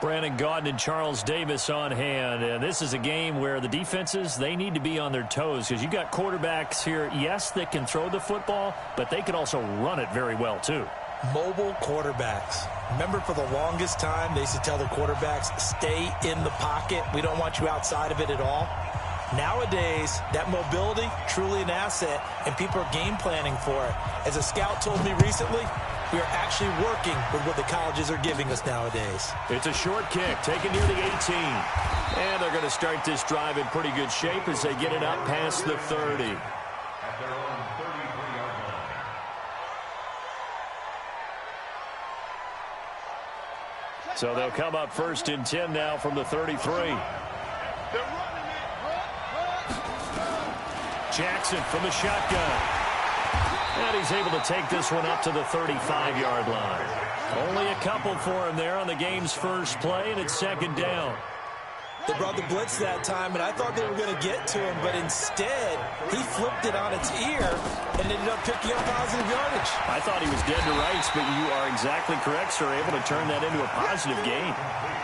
Brandon Gaudin and Charles Davis on hand. And this is a game where the defenses, they need to be on their toes because you've got quarterbacks here, yes, that can throw the football, but they can also run it very well too. Mobile quarterbacks. Remember, for the longest time, they used to tell their quarterbacks, stay in the pocket. We don't want you outside of it at all. Nowadays, that mobility, truly an asset, and people are game planning for it. As a scout told me recently, we are actually working with what the colleges are giving us nowadays. It's a short kick, taken near the 18. And they're going to start this drive in pretty good shape as they get it up past the 30. So they'll come up first and 10 now from the 33. Jackson from the shotgun. And he's able to take this one up to the 35-yard line. Only a couple for him there on the game's first play, and it's second down. They brought the blitz that time, and I thought they were going to get to him, but instead, he flipped it on its ear and ended up picking up positive yardage. I thought he was dead to rights, but you are exactly correct, sir, able to turn that into a positive gain.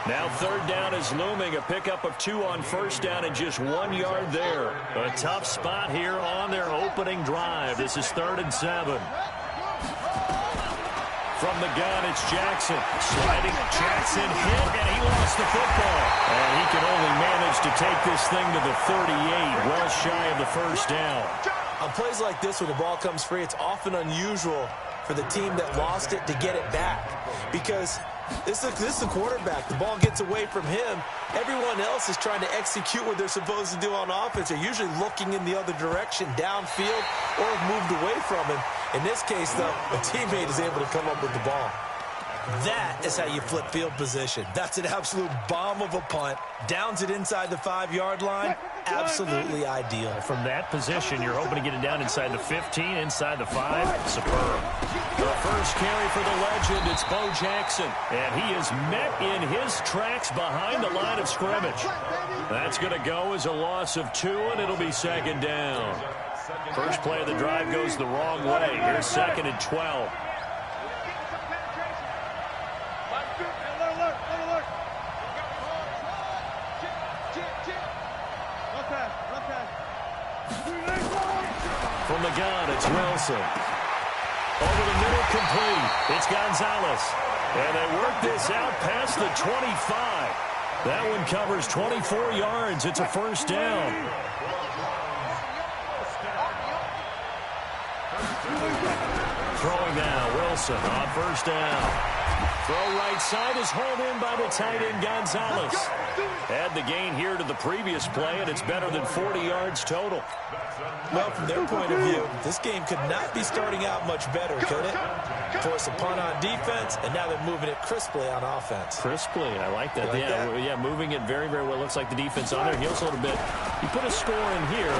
Now third down is looming, a pickup of 2 on first down and just 1 yard there. A tough spot here on their opening drive. This is 3rd and 7. From the gun, it's Jackson. Sliding, Jackson hit, and he lost the football. And he can only manage to take this thing to the 38, well shy of the first down. On plays like this, when the ball comes free, it's often unusual for the team that lost it to get it back. Because this is the quarterback. The ball gets away from him. Everyone else is trying to execute what they're supposed to do on offense. They're usually looking in the other direction, downfield, or have moved away from him. In this case, though, a teammate is able to come up with the ball. That is how you flip field position. That's an absolute bomb of a punt. Downs it inside the 5-yard line. Absolutely ideal. From that position, you're hoping to get it down inside the 15, inside the 5. Superb. The first carry for the legend, it's Bo Jackson. And he is met in his tracks behind the line of scrimmage. That's going to go as a loss of 2, and it'll be second down. First play of the drive goes the wrong way. Here's 2nd and 12. From the gun, it's Wilson. Over the middle, complete. It's Gonzalez. And they work this out past the 25. That one covers 24 yards. It's a first down. Throwing now, Wilson on first down. Throw right side is hauled in by the tight end, Gonzalez. Add the gain here to the previous play, and it's better than 40 yards total. Well, from their point of view, this game could not be starting out much better, could it? Force a punt on defense, and now they're moving it crisply on offense. Crisply, I like that. Yeah, moving it very, very well. Looks like the defense on there heals a little bit. You put a score in here,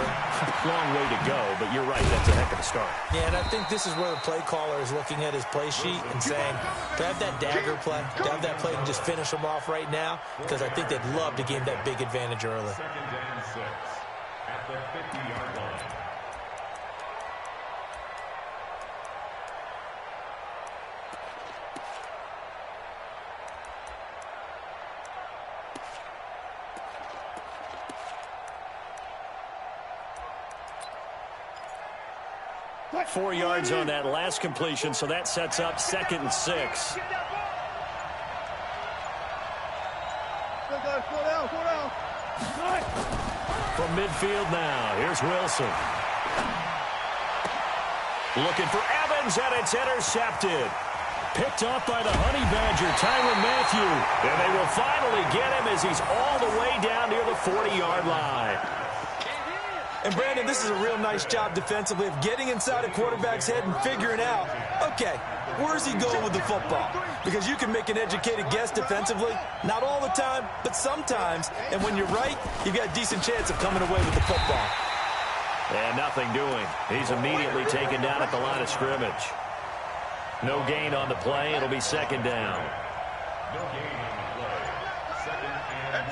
long way to go, but you're right, that's a heck of a start. Yeah, and I think this is where the play caller is looking at his play sheet and saying, to have that dagger play, to have that play and just finish them off right now, because I think they'd love to gain that big advantage early. 2nd and 6 at the 50-yard line. Like 4 yards on that last completion, so that sets up 2nd and 6. From midfield now, here's Wilson. Looking for Evans, and it's intercepted. Picked off by the Honey Badger, Tyrann Mathieu. And they will finally get him as he's all the way down near the 40-yard line. And, Brandon, this is a real nice job defensively of getting inside a quarterback's head and figuring out, okay, where's he going with the football? Because you can make an educated guess defensively. Not all the time, but sometimes. And when you're right, you've got a decent chance of coming away with the football. And nothing doing. He's immediately taken down at the line of scrimmage. No gain on the play. It'll be second down. No gain on the play. 2nd and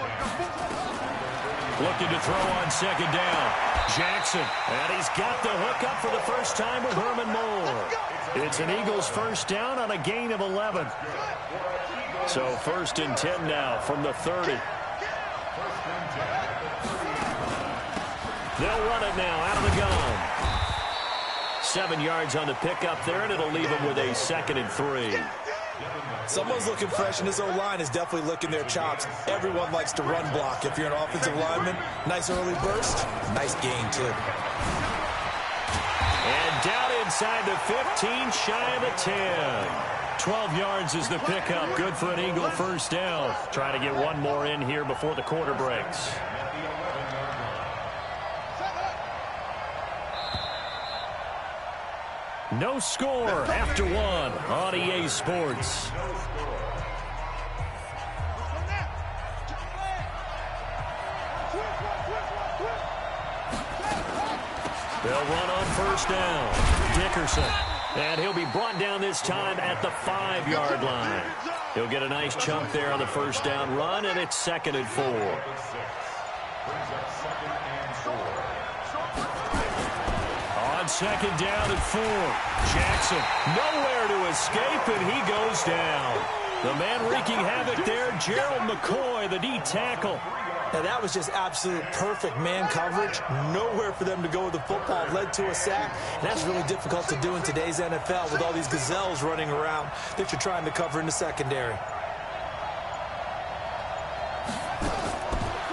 10. Looking to throw on second down. Jackson, and he's got the hook up for the first time with Herman Moore. It's an Eagles first down on a gain of 11. So 1st and 10 now from the 30. They'll run it now out of the gun. 7 yards on the pickup there, and it'll leave them with a 2nd and 3. Someone's looking fresh, and this O-line is definitely licking their chops. Everyone likes to run block. If you're an offensive lineman, nice early burst, nice gain, too. And down inside the 15, shy of the 10. 12 yards is the pickup. Good for an Eagle first down. Trying to get one more in here before the quarter breaks. No score after one on EA Sports. They'll run on first down. Dickerson. And he'll be brought down this time at the 5-yard line. He'll get a nice chunk there on the first down run, and it's 2nd and 4. On 2nd down and 4. Jackson nowhere to escape, and he goes down. The man wreaking havoc there, Gerald McCoy, the D tackle. Now, that was just absolute perfect man coverage. Nowhere for them to go with the football. Led to a sack. And that's really difficult to do in today's NFL with all these gazelles running around that you're trying to cover in the secondary.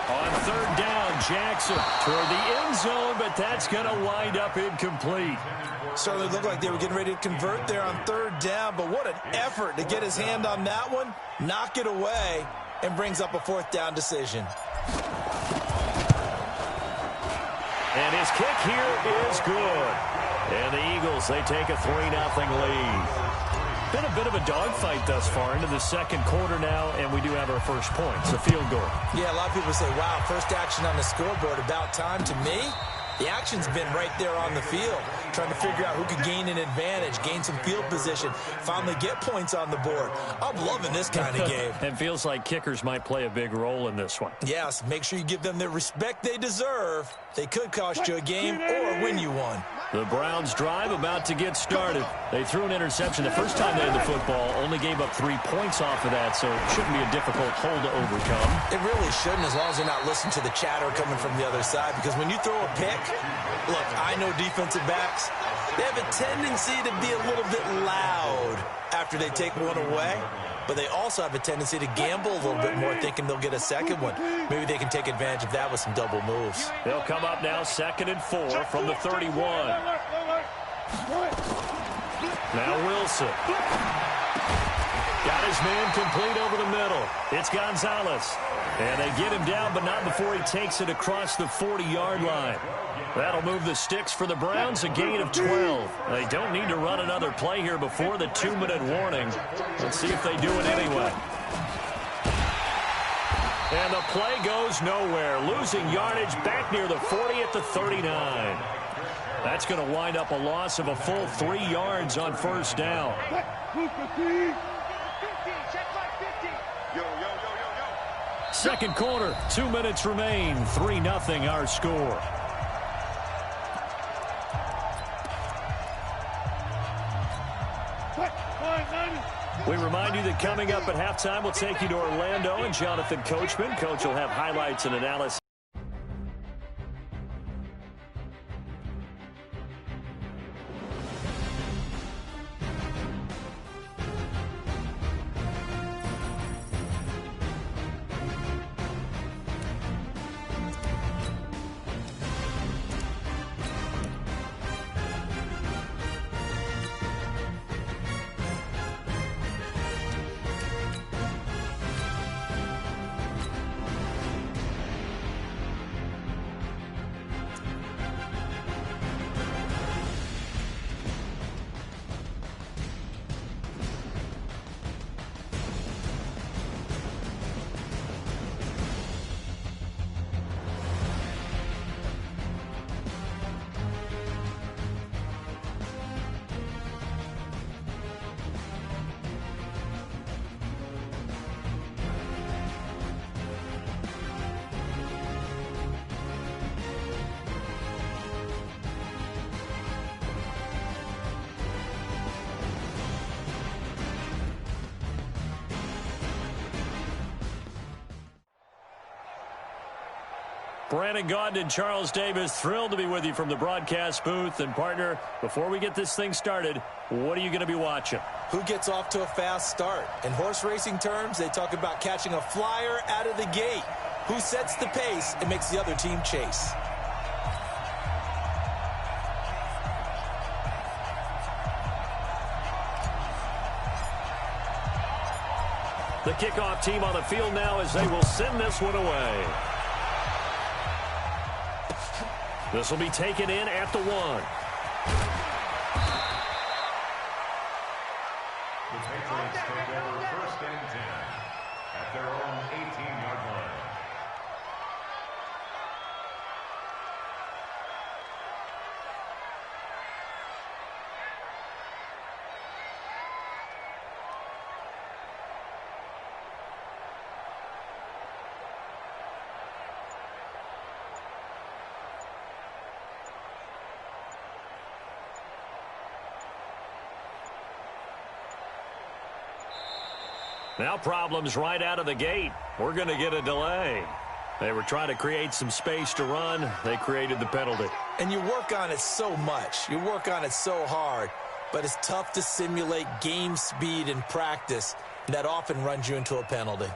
On 3rd down, Jackson toward the end zone, but that's going to wind up incomplete. Certainly looked like they were getting ready to convert there on 3rd down, but what an effort to get his hand on that one, knock it away, and brings up a 4th down decision. And his kick here is good. And the Eagles, they take a 3-0 lead. Been a bit of a dogfight thus far into the 2nd quarter now, and we do have our first point. It's a field goal. Yeah, a lot of people say, wow, first action on the scoreboard, about time. To me, the action's been right there on the field, trying to figure out who could gain an advantage, gain some field position, finally get points on the board. I'm loving this kind of game. And feels like kickers might play a big role in this one. Yes, make sure you give them the respect they deserve. They could cost you a game or win you one. The Browns drive about to get started. They threw an interception the first time they had the football, only gave up 3 points off of that, so it shouldn't be a difficult hole to overcome. It really shouldn't, as long as you're not listening to the chatter coming from the other side, because when you throw a pick, look, I know defensive backs, they have a tendency to be a little bit loud after they take one away, but they also have a tendency to gamble a little bit more, thinking they'll get a second one. Maybe they can take advantage of that with some double moves. They'll come up now 2nd and 4 from the 31. Now Wilson. Got his man complete over the middle. It's Gonzalez. And they get him down, but not before he takes it across the 40-yard line. That'll move the sticks for the Browns, a gain of 12. They don't need to run another play here before the 2-minute warning. Let's see if they do it anyway. And the play goes nowhere. Losing yardage back near the 40 at the 39. That's going to wind up a loss of a full 3 yards on first down. Second quarter, 2 minutes remain. 3-0 our score. We remind you that coming up at halftime, we'll take you to Orlando and Jonathan Coachman. Coach will have highlights and analysis. Brandon Gaudin and Charles Davis, thrilled to be with you from the broadcast booth. And, partner, before we get this thing started, what are you going to be watching? Who gets off to a fast start? In horse racing terms, they talk about catching a flyer out of the gate. Who sets the pace and makes the other team chase? The kickoff team on the field now as they will send this one away. This will be taken in at the 1. The Patriots take over 1st and 10 at their own 18-yard line. Now problems right out of the gate. We're going to get a delay. They were trying to create some space to run. They created the penalty. And you work on it so much. You work on it so hard. But it's tough to simulate game speed in practice. And that often runs you into a penalty.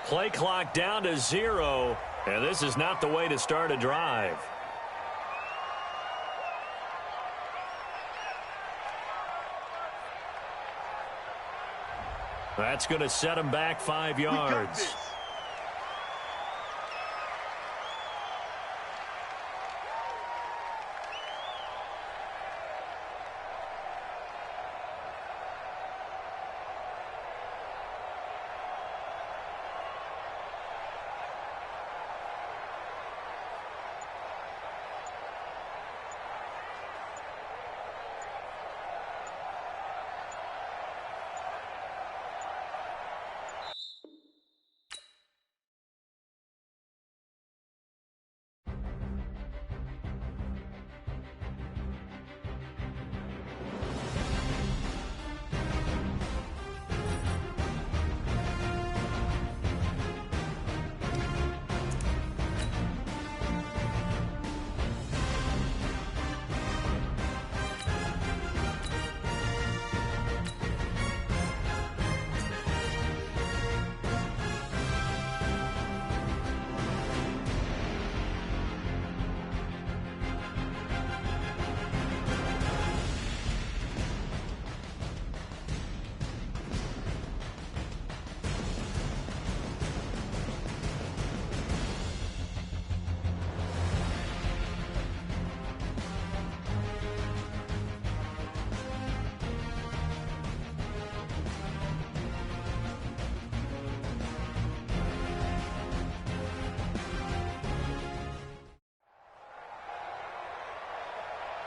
Play clock down to 0, and this is not the way to start a drive. That's going to set him back 5 yards.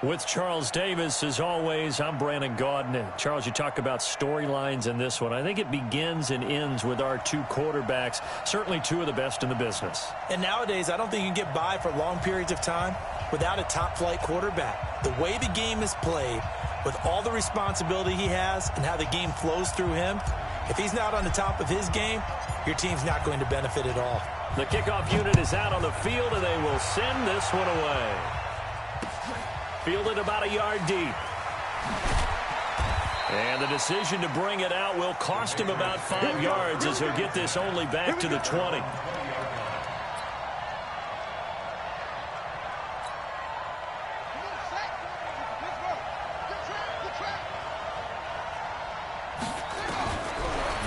With Charles Davis, as always, I'm Brandon Gaudin. And Charles, you talk about storylines in this one. I think it begins and ends with our two quarterbacks, certainly two of the best in the business. And nowadays, I don't think you can get by for long periods of time without a top-flight quarterback. The way the game is played, with all the responsibility he has and how the game flows through him, if he's not on the top of his game, your team's not going to benefit at all. The kickoff unit is out on the field, and they will send this one away. Fielded about a yard deep. And the decision to bring it out will cost him about 5 yards as he'll get this only back to the 20.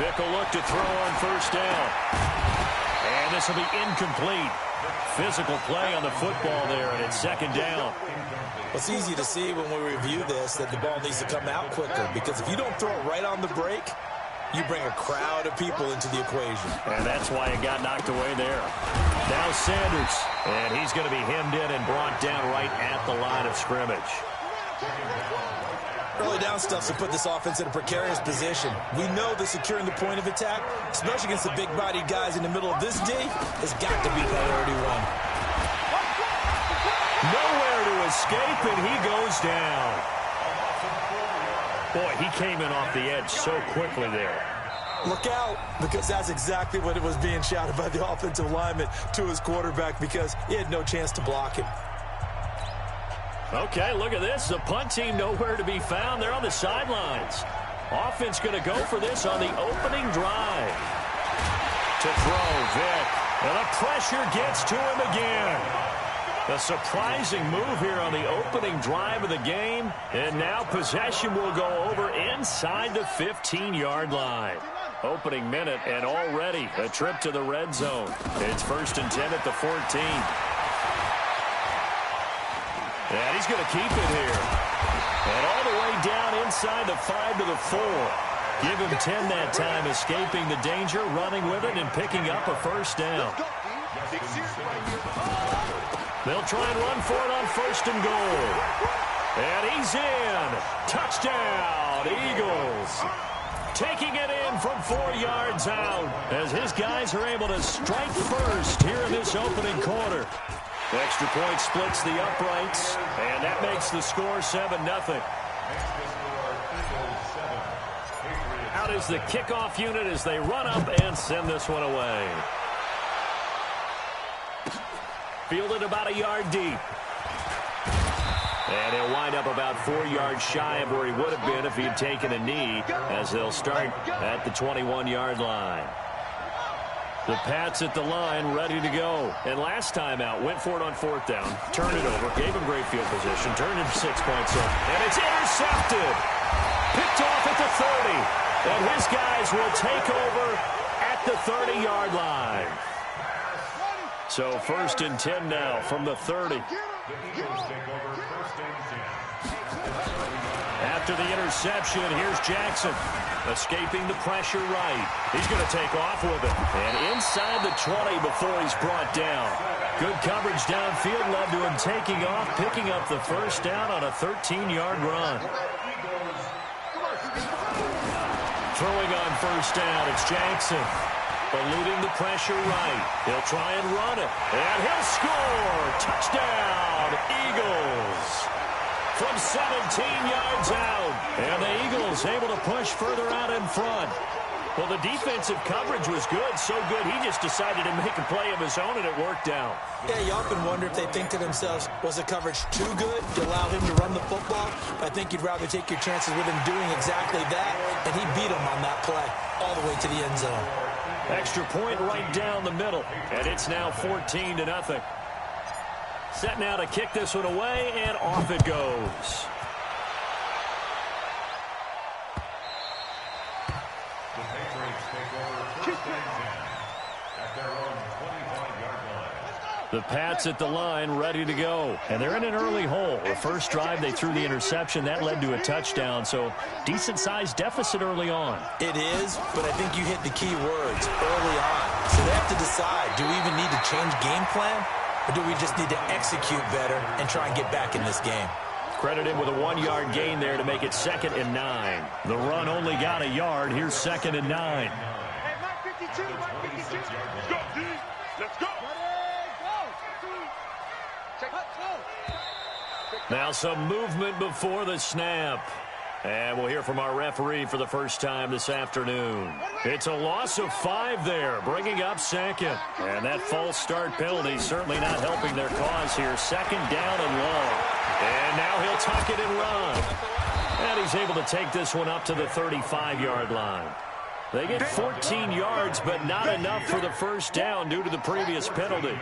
Vick will look to throw on first down. And this will be incomplete. Physical play on the football there, and it's second down. It's easy to see when we review this that the ball needs to come out quicker, because if you don't throw it right on the break, you bring a crowd of people into the equation. And that's why it got knocked away there. Now Sanders, and he's going to be hemmed in and brought down right at the line of scrimmage. Early down stuff's to put this offense in a precarious position. We know that securing the point of attack, especially against the big-bodied guys in the middle of this D, has got to be priority one. Nowhere to escape, and he goes down. Boy, he came in off the edge so quickly there. Look out, because that's exactly what it was being shouted by the offensive lineman to his quarterback, because he had no chance to block him. Okay, look at this. The punt team nowhere to be found. They're on the sidelines. Offense going to go for this on the opening drive. To throw, Vic. And the pressure gets to him again. A surprising move here on the opening drive of the game. And now possession will go over inside the 15-yard line. Opening minute, and already a trip to the red zone. It's 1st and 10 at the 14. And he's going to keep it here. And all the way down inside the 5 to the 4. Give him 10 that time, escaping the danger, running with it, and picking up a first down. They'll try and run for it on 1st and goal. And he's in. Touchdown, Eagles. Taking it in from 4 yards out as his guys are able to strike first here in this opening quarter. Extra point splits the uprights, and that makes the score 7-0. Out is the kickoff unit as they run up and send this one away. Fielded about a yard deep. And he'll wind up about 4 yards shy of where he would have been if he had taken a knee, as they'll start at the 21-yard line. The Pats at the line, ready to go. And last time out, went for it on 4th down, turned it over, gave him great field position, turned it 6 points up, and it's intercepted. Picked off at the 30. And his guys will take over at the 30-yard line. So 1st and 10 now from the 30. After the interception, here's Jackson. Escaping the pressure right. He's going to take off with it. And inside the 20 before he's brought down. Good coverage downfield led to him taking off, picking up the first down on a 13-yard run. Throwing on 1st down, it's Jackson. Eluding the pressure right. He'll try and run it. And he'll score. Touchdown, Eagles. From 17 yards out. And the Eagles able to push further out in front. Well, the defensive coverage was good, so good he just decided to make a play of his own, and it worked out. Yeah, you often wonder if they think to themselves, was the coverage too good to allow him to run the football? I think you'd rather take your chances with him doing exactly that, and he beat him on that play all the way to the end zone. Extra point right down the middle, and it's now 14-0. Set now to kick this one away, and off it goes. The Patriots take over 1st and 10 at their own 25-yard line. The Pats at the line, ready to go. And they're in an early hole. The first drive, they threw the interception. That led to a touchdown, so decent-sized deficit early on. It is, but I think you hit the key words early on. So they have to decide, do we even need to change game plan, or do we just need to execute better and try and get back in this game? Credit him with a 1-yard gain there to make it 2nd and 9. The run only got a yard. Here's 2nd and 9. Hey, Mark 52, Mark 52. Let's go, D. Let's go. Now some movement before the snap. And we'll hear from our referee for the first time this afternoon. It's a loss of 5 there, bringing up 2nd. And that false start penalty certainly not helping their cause here. 2nd down and long. And now he'll tuck it and run. And he's able to take this one up to the 35-yard line. They get 14 yards, but not enough for the first down due to the previous penalty.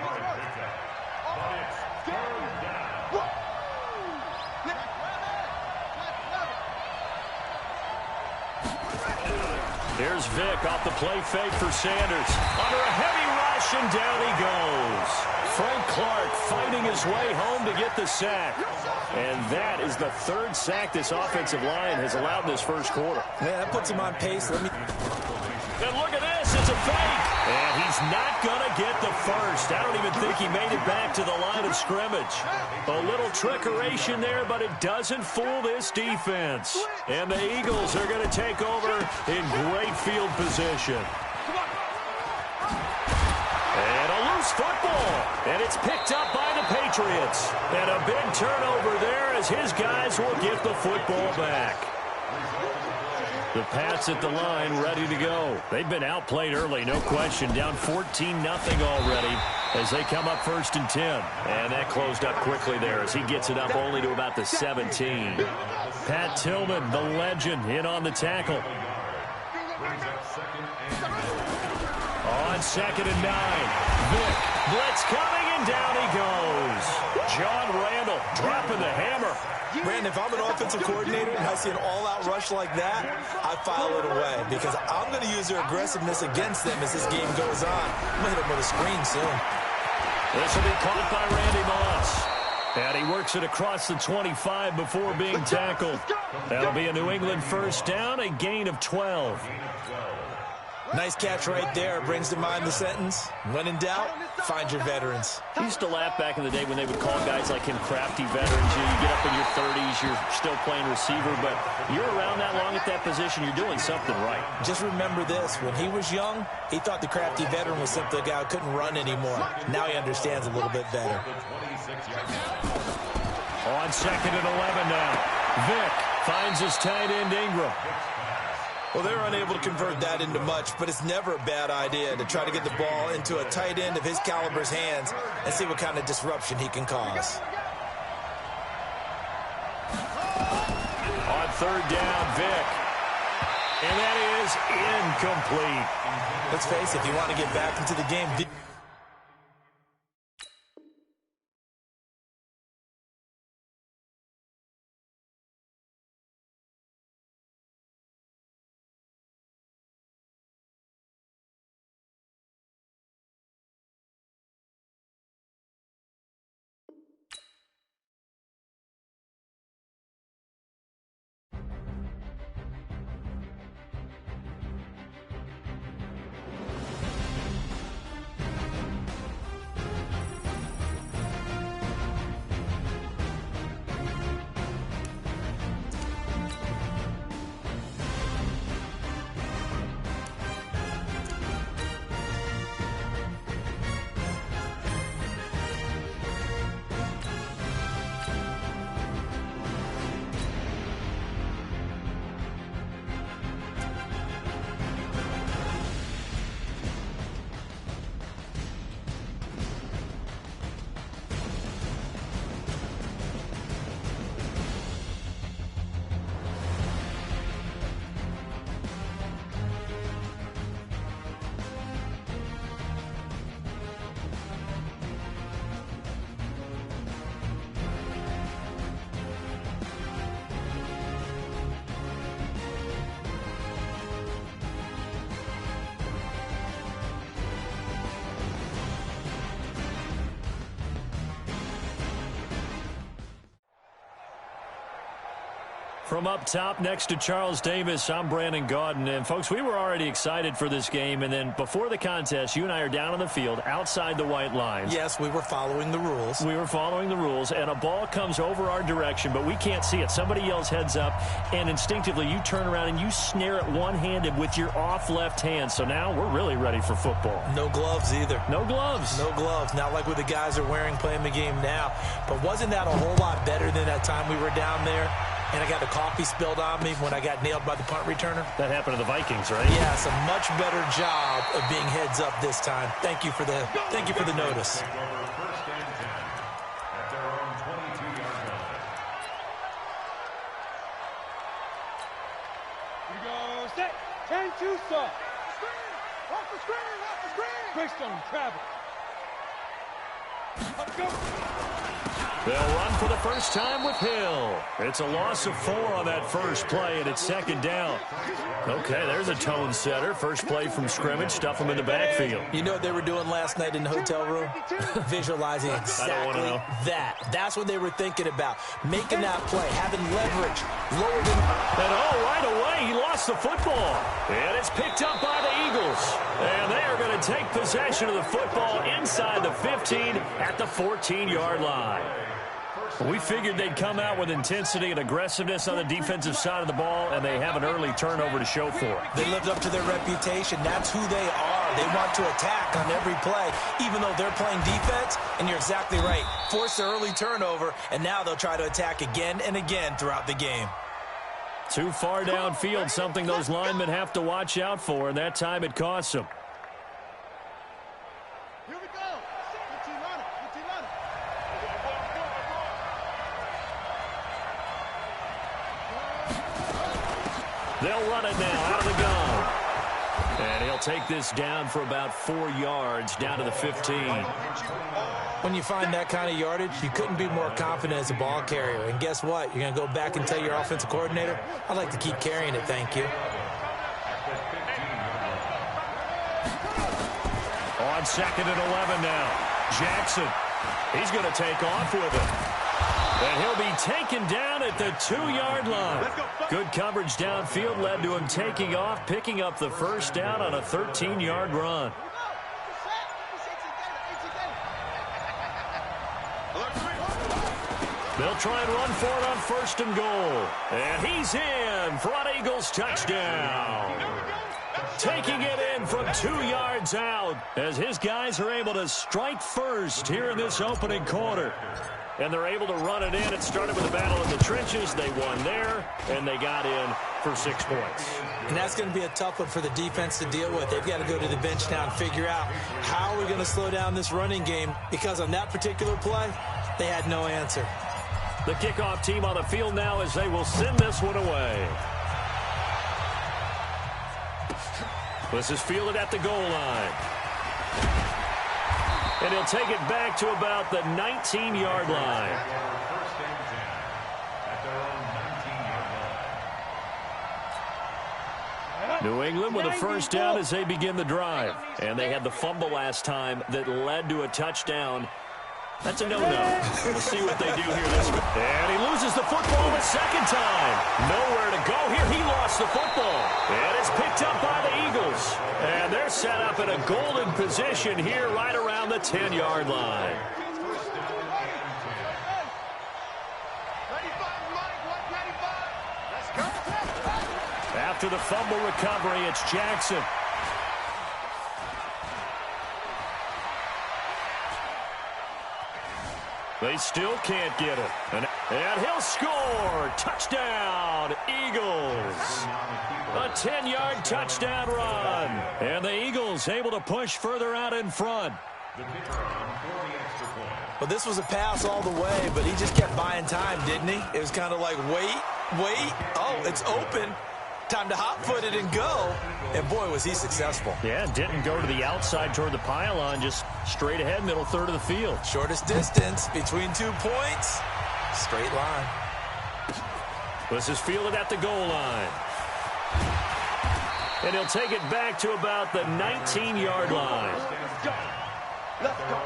Here's Vic off the play fake for Sanders. Under a heavy rush, and down he goes. Frank Clark fighting his way home to get the sack. And that is the 3rd sack this offensive line has allowed this first quarter. Yeah, that puts him on pace. And look at this. It's a fake. And he's not going to get the first. I don't even think he made it back to the line of scrimmage. A little trickeration there, but it doesn't fool this defense. And the Eagles are going to take over in great field position. And a loose football. And it's picked up by the Patriots. And a big turnover there as his guys will get the football back. The Pats at the line ready to go. They've been outplayed early, no question. Down 14-0 already as they come up 1st and 10. And that closed up quickly there as he gets it up only to about the 17. Pat Tillman, the legend, in on the tackle. On 2nd and 9. Vick, blitz coming, and down he goes. John Randall dropping the hammer. Brandon, if I'm an offensive coordinator and I see an all-out rush like that, I file it away because I'm going to use their aggressiveness against them as this game goes on. I'm going to hit them with a screen soon. This will be caught by Randy Moss. And he works it across the 25 before being tackled. That'll be a New England first down, a gain of 12. Nice catch right there. Brings to mind the sentence, when in doubt, find your veterans. I used to laugh back in the day when they would call guys like him crafty veterans. You get up in your 30s, you're still playing receiver, but you're around that long at that position, you're doing something right. Just remember this. When he was young, he thought the crafty veteran was simply a guy who couldn't run anymore. Now he understands a little bit better. On 2nd and 11 now. Vick finds his tight end Ingram. Well, they were unable to convert that into much, but it's never a bad idea to try to get the ball into a tight end of his caliber's hands and see what kind of disruption he can cause. On 3rd down, Vick. And that is incomplete. Let's face it, if you want to get back into the game... From up top next to Charles Davis, I'm Brandon Gaudin. And, folks, we were already excited for this game. And then before the contest, you and I are down on the field outside the white lines. Yes, we were following the rules. We were following the rules, and a ball comes over our direction, but we can't see it. Somebody yells heads up, and instinctively you turn around and you snare it one-handed with your off left hand. So now we're really ready for football. No gloves either. No gloves. No gloves. Not like what the guys are wearing playing the game now. But wasn't that a whole lot better than that time we were down there? And I got the coffee spilled on me when I got nailed by the punt returner. That happened to the Vikings, right? Yes, a much better job of being heads up this time. Thank you for the notice. We go set. 10-2 stop. Off the screen, off the screen. Greystone travel. Let's go. They'll run for the first time with Hill. It's a loss of 4 on that first play, and it's second down. Okay, there's a tone setter. First play from scrimmage, stuff them in the backfield. You know what they were doing last night in the hotel room? Visualizing exactly that. That's what they were thinking about. Making that play, having leverage, lower than... And right away, he lost the football. And it's picked up by the Eagles. And they are going to take possession of the football inside the 15 at the 14-yard line. We figured they'd come out with intensity and aggressiveness on the defensive side of the ball, and they have an early turnover to show for it. They lived up to their reputation. That's who they are. They want to attack on every play, even though they're playing defense. And you're exactly right. Force the early turnover, and now they'll try to attack again and again throughout the game. Too far downfield, something those linemen have to watch out for, and that time it costs them. Here we go. Run it. They'll run it now out of the gun. And he'll take this down for about 4 yards down to the 15. When you find that kind of yardage, you couldn't be more confident as a ball carrier. And guess what? You're going to go back and tell your offensive coordinator, I'd like to keep carrying it, thank you. On second and 11 now. Jackson. He's going to take off with it. And he'll be taken down at the 2-yard line. Good coverage downfield led to him taking off, picking up the first down on a 13-yard run. They'll try and run for it on first and goal. And he's in for an Eagles touchdown. Taking it in from 2 yards out as his guys are able to strike first here in this opening quarter. And they're able to run it in. It started with a battle in the trenches. They won there, and they got in for 6 points. And that's going to be a tough one for the defense to deal with. They've got to go to the bench now and figure out how are we going to slow down this running game, because on that particular play, they had no answer. The kickoff team on the field now as they will send this one away. This is fielded at the goal line. And he'll take it back to about the 19-yard line. New England with a first down as they begin the drive. And they had the fumble last time that led to a touchdown. That's a no-no. We'll see what they do here this week. And he loses the football the second time. Nowhere to go here. He lost the football. And it's picked up by the Eagles. And they're set up in a golden position here right around the 10-yard line. After the fumble recovery, it's Jackson. They still can't get it. And he'll score. Touchdown, Eagles. A 10-yard touchdown run. And the Eagles able to push further out in front. Well, this was a pass all the way, but he just kept buying time, didn't he? It was kind of like, wait. Oh, it's open. Time to hot-foot it and go. And, boy, was he successful. Yeah, didn't go to the outside toward the pylon, just straight ahead, middle third of the field. Shortest distance between 2 points. Straight line. This is fielded at the goal line. And he'll take it back to about the 19-yard line. Let's go.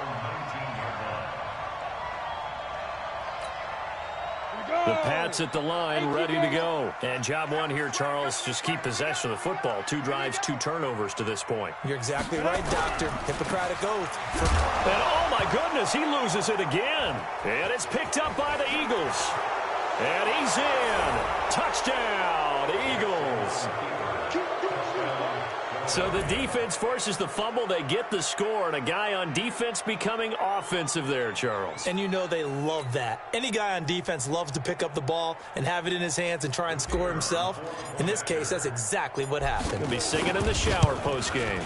The Pats at the line, ready to go. And job one here, Charles, just keep possession of the football. 2 drives, 2 turnovers to this point. You're exactly right, Doctor. Hippocratic oath. And oh my goodness, he loses it again. And it's picked up by the Eagles. And he's in. Touchdown, Eagles. So the defense forces the fumble. They get the score, and a guy on defense becoming offensive there, Charles. And you know they love that. Any guy on defense loves to pick up the ball and have it in his hands and try and score himself. In this case, that's exactly what happened. He'll be singing in the shower post-game.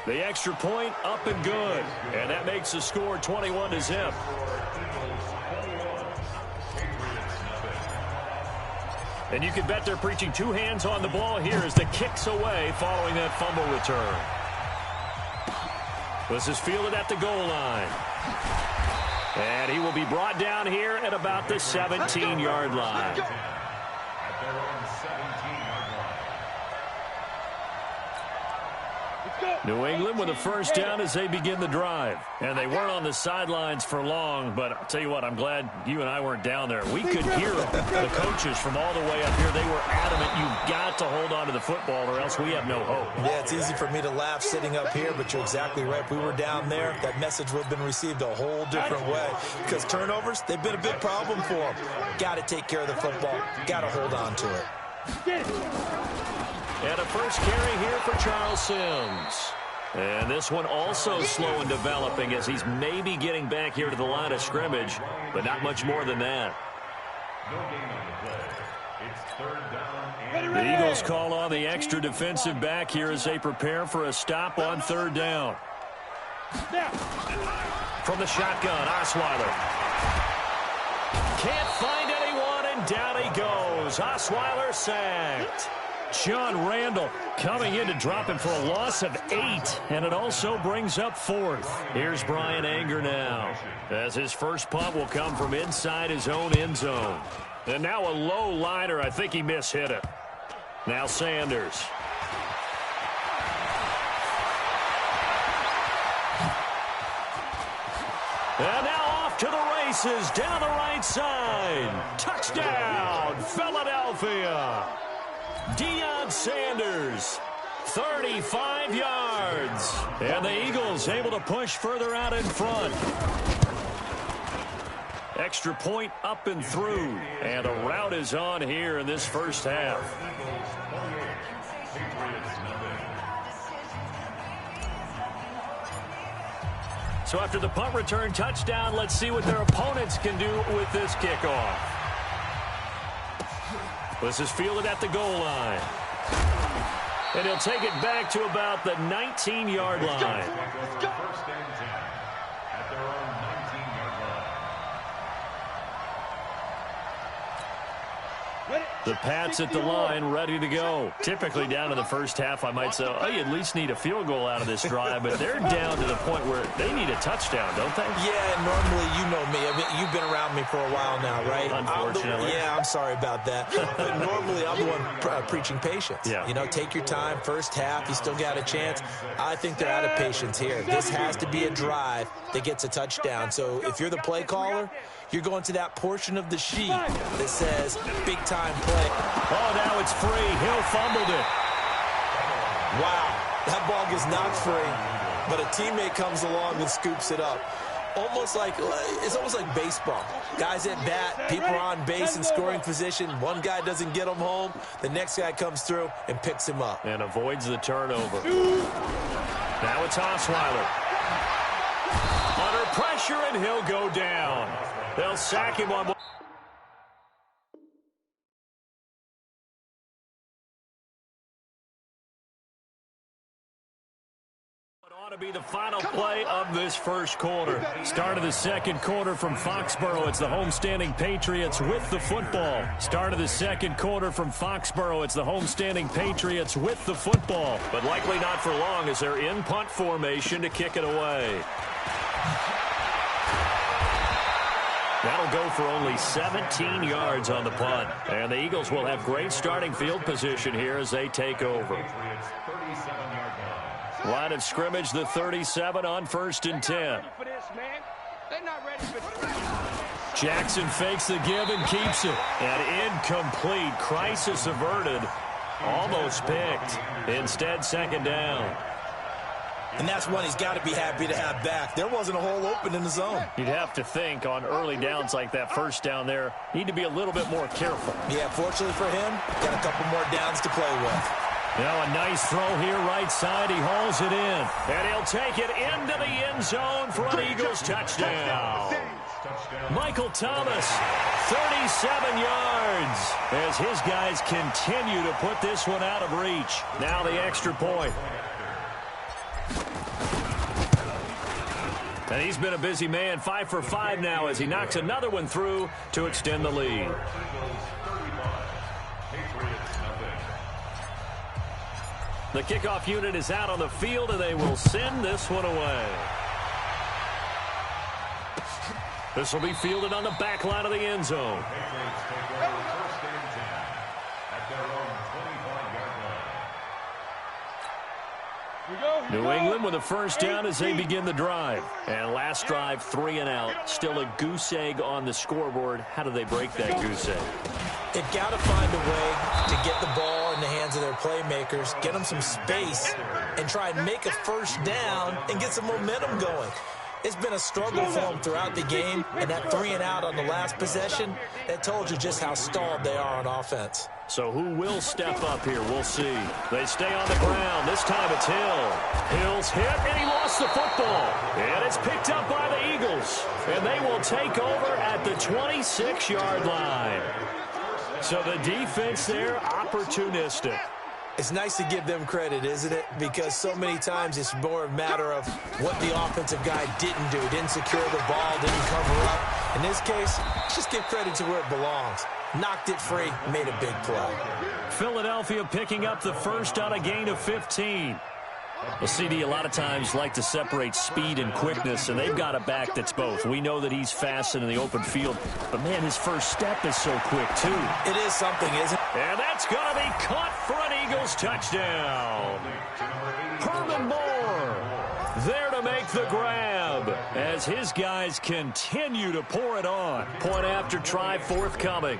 The extra point up and good. And that makes the score 21-0. And you can bet they're preaching 2 hands on the ball here as the kick's away following that fumble return. This is fielded at the goal line. And he will be brought down here at about the 17-yard line. At their own 17-yard line. New England with a first down as they begin the drive. And they weren't on the sidelines for long, but I'll tell you what, I'm glad you and I weren't down there. We could hear them. The coaches from all the way up here, they were adamant, you've got to hold on to the football or else we have no hope. Yeah, it's easy for me to laugh sitting up here, but you're exactly right. If we were down there, that message would have been received a whole different way. Because turnovers, they've been a big problem for them. Got to take care of the football. Got to hold on to it. And a first carry here for Charles Sims. And this one also slow in developing as he's maybe getting back here to the line of scrimmage, but not much more than that. No gain on the play. It's third down. The Eagles call on the extra defensive back here as they prepare for a stop on third down. From the shotgun, Osweiler. Can't find anyone, and down he goes. Osweiler sacked. John Randall coming in to drop him for a loss of 8, and it also brings up 4th. Here's Brian Anger now, as his first punt will come from inside his own end zone. And now a low liner. I think he mishit it. Now Sanders. And now off to the races down the right side. Touchdown, Philadelphia. Deion Sanders, 35 yards. And the Eagles able to push further out in front. Extra point up and through. And a rout is on here in this first half. So after the punt return touchdown, let's see what their opponents can do with this kickoff. This is fielded at the goal line. And he'll take it back to about the 19-yard line. First and 10 at their own 19-yard line. The Pats at the line, ready to go. Typically down to the first half, I might say, oh, you at least need a field goal out of this drive, but they're down to the point where they need a touchdown, don't they? Yeah, normally, you know me. I mean, you've been around me for a while now, right? Unfortunately. I'm sorry about that. But normally, I'm the one preaching patience. Yeah. You know, take your time. First half, you still got a chance. I think they're out of patience here. This has to be a drive that gets a touchdown. So if you're the play caller, you're going to that portion of the sheet that says big-time play. Oh, now it's free. Hill fumbled it. Wow, that ball gets knocked free, but a teammate comes along and scoops it up. It's almost like baseball. Guys at bat, people are on base in scoring position. One guy doesn't get him home. The next guy comes through and picks him up. And avoids the turnover. Now it's Osweiler. Under pressure, and he'll go down. They'll sack him on. To be the final play of this first quarter. Start of the second quarter from Foxborough. It's the homestanding Patriots with the football. Start of the second quarter from Foxborough. It's the homestanding Patriots with the football. But likely not for long as they're in punt formation to kick it away. That'll go for only 17 yards on the punt. And the Eagles will have great starting field position here as they take over. Line of scrimmage, the 37 on 1st and 10. Jackson fakes the give and keeps it. And incomplete. Crisis averted. Almost picked. Instead, second down. And that's one he's got to be happy to have back. There wasn't a hole open in the zone. You'd have to think on early downs like that first down there, need to be a little bit more careful. Yeah, fortunately for him, got a couple more downs to play with. Now a nice throw here right side. He hauls it in. And he'll take it into the end zone for an Eagles touchdown. Michael Thomas, 37 yards, as his guys continue to put this one out of reach. Now the extra point. And he's been a busy man, 5 for 5 now as he knocks another one through to extend the lead. The kickoff unit is out on the field, and they will send this one away. This will be fielded on the back line of the end zone. Patriots take over first and 10 at their own 25-yard line. New England with a first down as they begin the drive. And last drive, 3 and out. Still a goose egg on the scoreboard. How do they break that goose egg? They've got to find a way to get the ball in the hands of their playmakers, get them some space, and try and make a first down and get some momentum going. It's been a struggle for them throughout the game, and that 3 and out on the last possession, that told you just how stalled they are on offense. So who will step up here? We'll see. They stay on the ground. This time it's Hill. Hill's hit, and he lost the football. And it's picked up by the Eagles. And they will take over at the 26-yard line. So the defense there, opportunistic. It's nice to give them credit, isn't it? Because so many times it's more a matter of what the offensive guy didn't do. Didn't secure the ball, didn't cover up. In this case, just give credit to where it belongs. Knocked it free, made a big play. Philadelphia picking up the first on a gain of 15. Well, CD, a lot of times like to separate speed and quickness, and they've got a back that's both. We know that he's fast in the open field, but, man, his first step is so quick, too. It is something, isn't it? And that's going to be caught for an Eagles touchdown. Herman Moore there to make the grab as his guys continue to pour it on. Point after try forthcoming.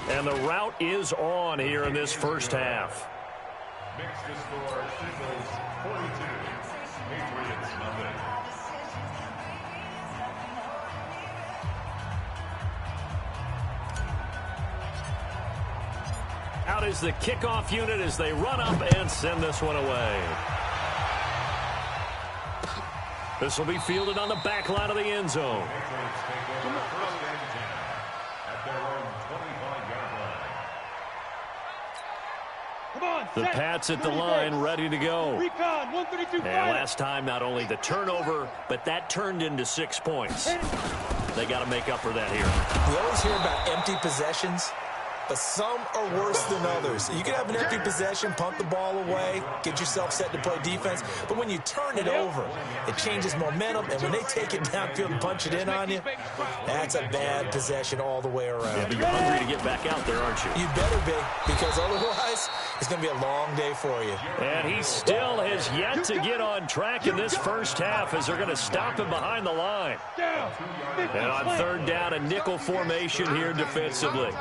And the route is on here in this first half. Mix the score, Eagles 42, Patriots nothing. Out is the kickoff unit as they run up and send this one away. This will be fielded on the back line of the end zone. Patriots take over first and 10 at their own 25-yard line. The Pats at the line, ready to go. And last time, not only the turnover, but that turned into 6 points. They got to make up for that here. We always hear about empty possessions, but some are worse than others. You can have an empty possession, punt the ball away, get yourself set to play defense, but when you turn it over, it changes momentum, and when they take it downfield and punch it in on you, that's a bad possession all the way around. Yeah, but you're hungry to get back out there, aren't you? You better be, because otherwise, it's going to be a long day for you. And he still has yet to get on track in this first half as they're going to stop him behind the line. And on third down, a nickel formation here defensively.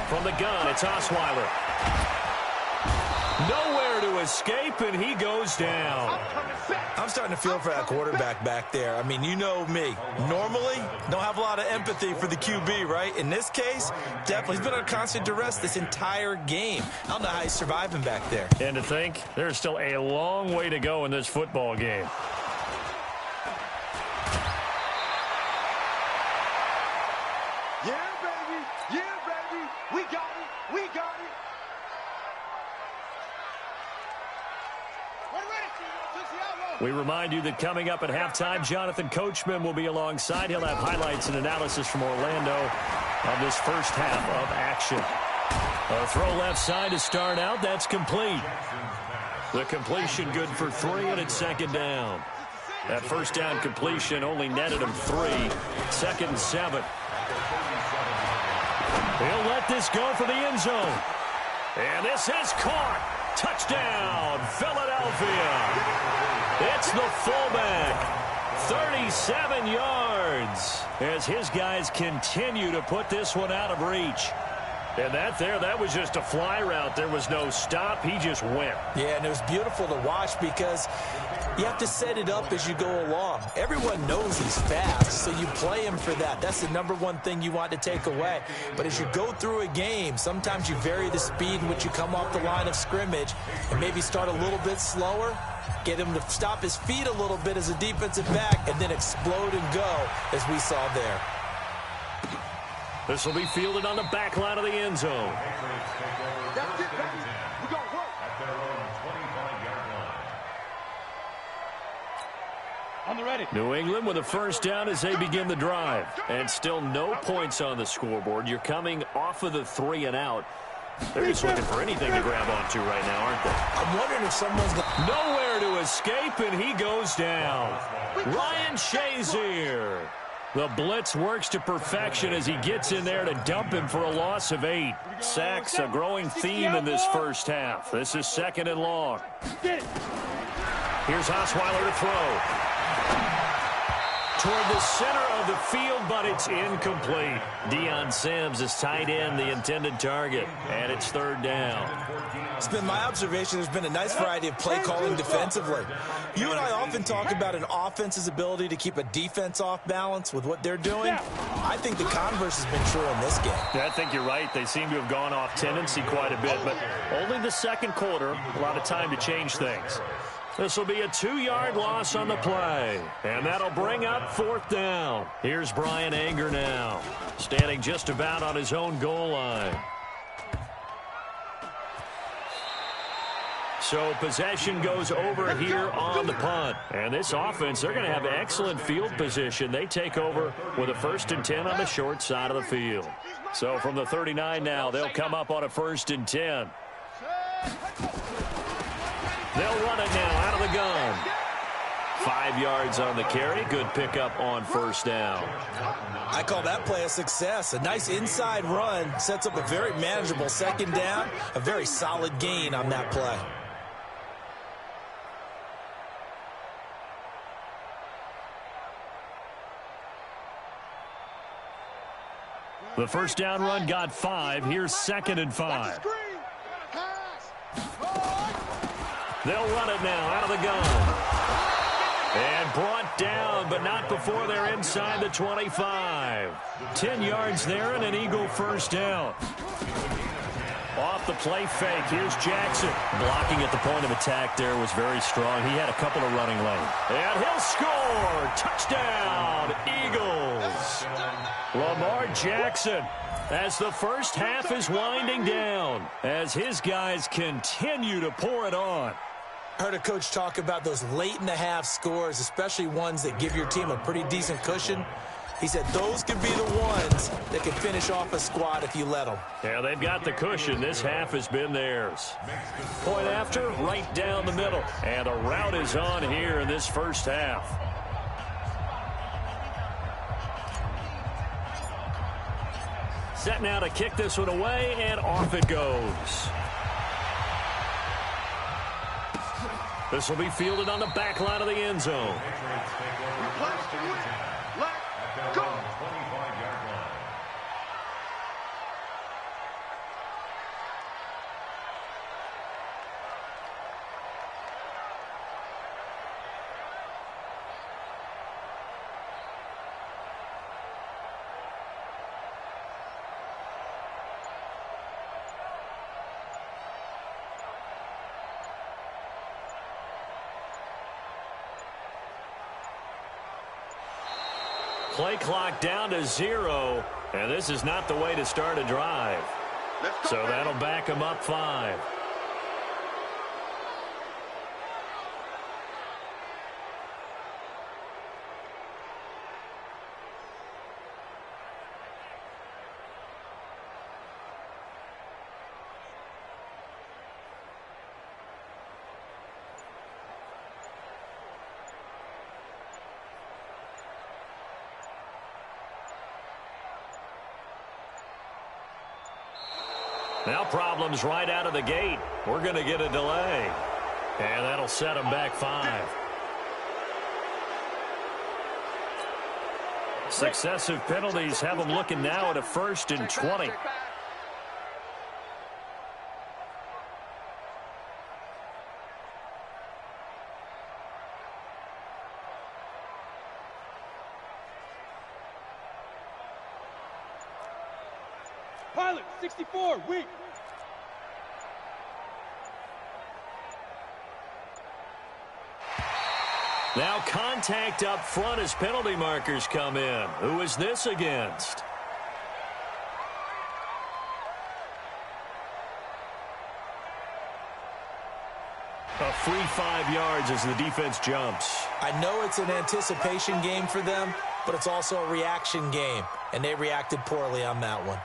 From the gun, it's Osweiler. Nowhere to escape, and he goes down. I'm starting to feel for that quarterback back there. I mean, you know me. Normally, don't have a lot of empathy for the QB, right? In this case, definitely. He's been on constant duress this entire game. I don't know how he's surviving back there. And to think, there's still a long way to go in this football game. We got it. We got it. We remind you that coming up at halftime, Jonathan Coachman will be alongside. He'll have highlights and analysis from Orlando of this first half of action. A throw left side to start out. That's complete. The completion good for 3, and it's second down. That first down completion only netted him 3. Second and 7. He'll let this go for the end zone. And this is caught. Touchdown, Philadelphia. It's the fullback. 37 yards as his guys continue to put this one out of reach. And that was just a fly route. There was no stop. He just went. Yeah, and it was beautiful to watch because you have to set it up as you go along. Everyone knows he's fast, so you play him for that. That's the number one thing you want to take away. But as you go through a game, sometimes you vary the speed in which you come off the line of scrimmage and maybe start a little bit slower, get him to stop his feet a little bit as a defensive back, and then explode and go, as we saw there. This will be fielded on the back line of the end zone. That's it, baby. We're going to work. At their own 25-yard line. On the ready. New England with a first down as they begin the drive. And still no points on the scoreboard. You're coming off of the 3 and out. They're just looking for anything to grab onto right now, aren't they? I'm wondering if someone's going to... Nowhere to escape, and he goes down. Ryan Shazier. The blitz works to perfection as he gets in there to dump him for a loss of 8. Sacks, a growing theme in this first half. This is 2nd and long. Here's Osweiler to throw. Toward the center of the field, but it's incomplete. Deion Sims is tight end, the intended target, and it's 3rd down. It's been my observation there's been a nice variety of play calling defensively. You and I often talk about an offense's ability to keep a defense off balance with what they're doing. I think the converse has been true in this game. Yeah, I think you're right. They seem to have gone off tendency quite a bit, but only the 2nd quarter, a lot of time to change things. This will be a 2-yard loss on the play, and that'll bring up 4th down. Here's Brian Anger now, standing just about on his own goal line. So possession goes over here on the punt. And this offense, they're going to have excellent field position. They take over with a 1st and 10 on the short side of the field. So from the 39 now, they'll come up on a 1st and 10. They'll run it now out of the gun. 5 yards on the carry. Good pickup on 1st down. I call that play a success. A nice inside run sets up a very manageable 2nd down. A very solid gain on that play. The 1st down run got 5. Here's 2nd and 5. They'll run it now out of the gun. And brought down, but not before they're inside the 25. 10 yards there and an Eagle 1st down. Off the play fake, here's Jackson. Blocking at the point of attack there was very strong. He had a couple of running lanes. And he'll score! Touchdown, Eagles! Lamar Jackson, as the first half is winding down, as his guys continue to pour it on. I heard a coach talk about those late-in-the-half scores, especially ones that give your team a pretty decent cushion. He said those could be the ones that can finish off a squad if you let them. Yeah, they've got the cushion. This half has been theirs. Point after, right down the middle. And a route is on here in this first half. Set now to kick this one away, and off it goes. This will be fielded on the back line of the end zone. Let's go. Play clock down to 0, and this is not the way to start a drive. So that'll back them up 5. Now problems right out of the gate. We're going to get a delay. And that'll set them back 5. Successive penalties have them looking now at a 1st and 20. Pilot, 64, weak. Now contact up front as penalty markers come in. Who is this against? A free 5 yards as the defense jumps. I know it's an anticipation game for them, but it's also a reaction game, and they reacted poorly on that one.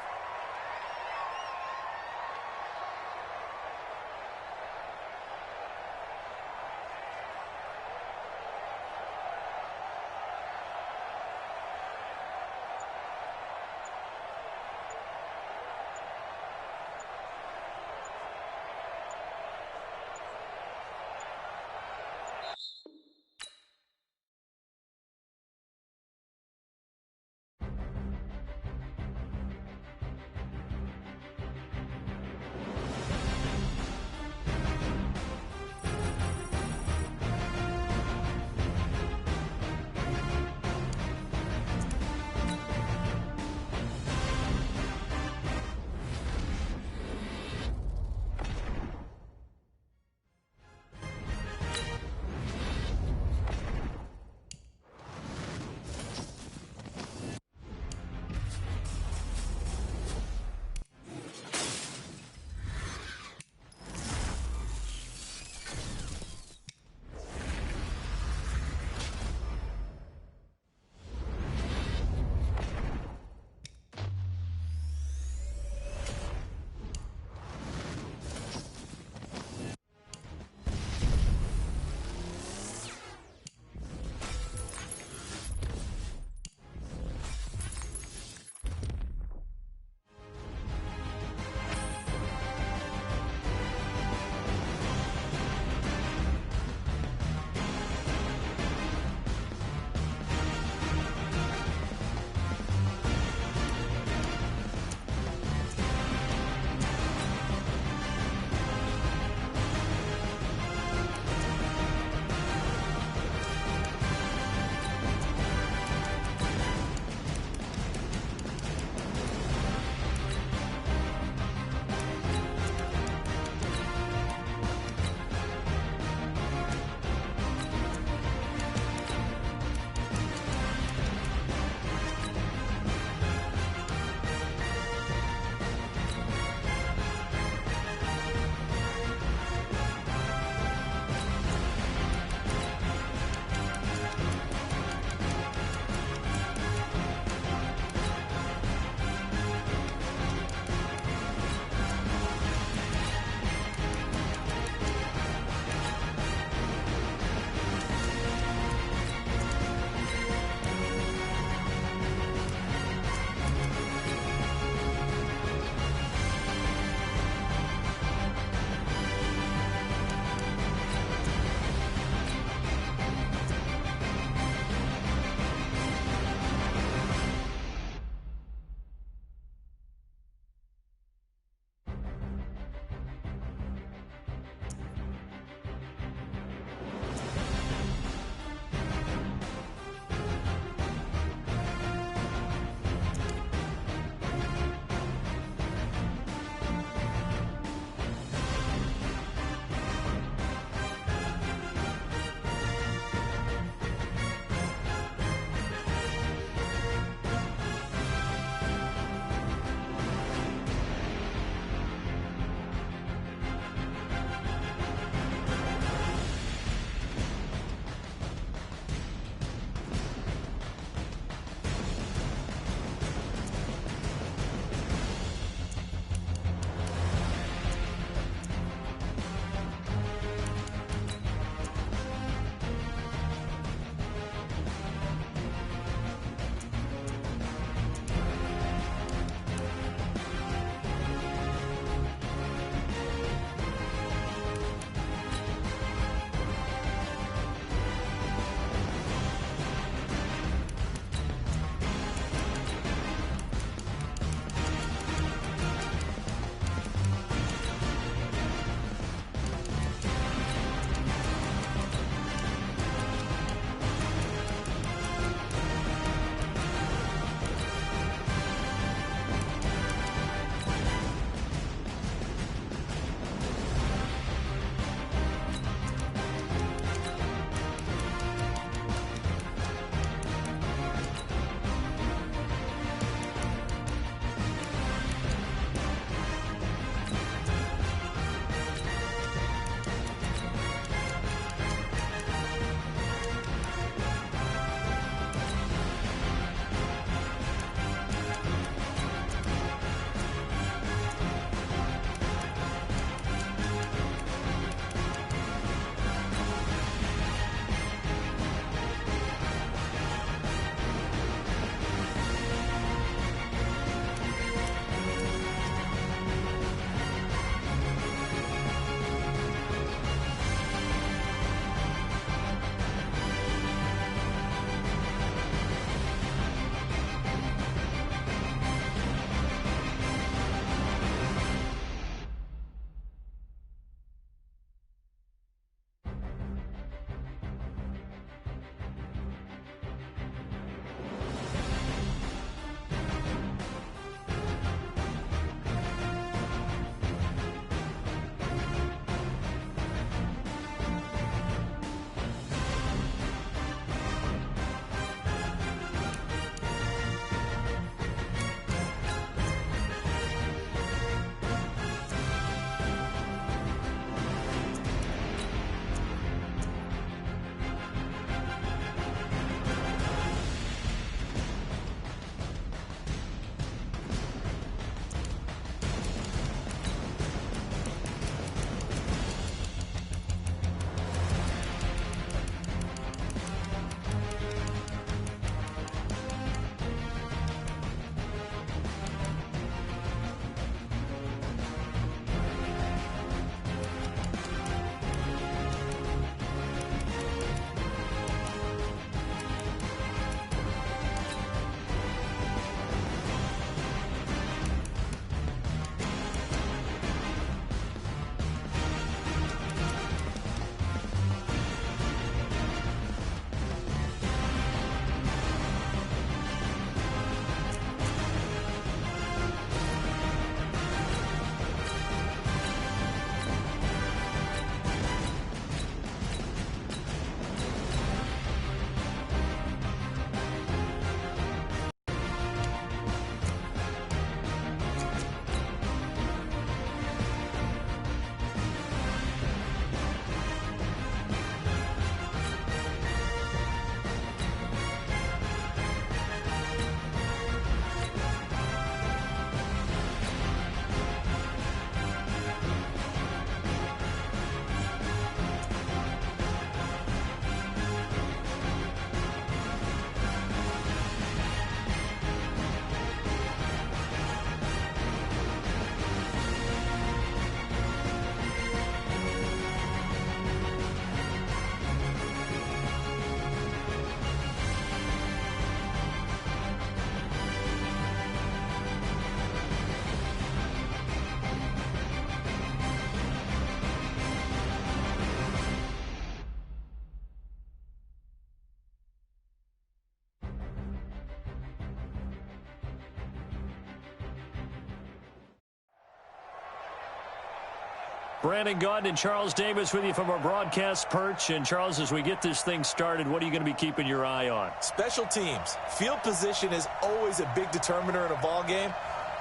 Brandon Gaudin and Charles Davis with you from our broadcast perch. And, Charles, as we get this thing started, what are you going to be keeping your eye on? Special teams. Field position is always a big determiner in a ball game.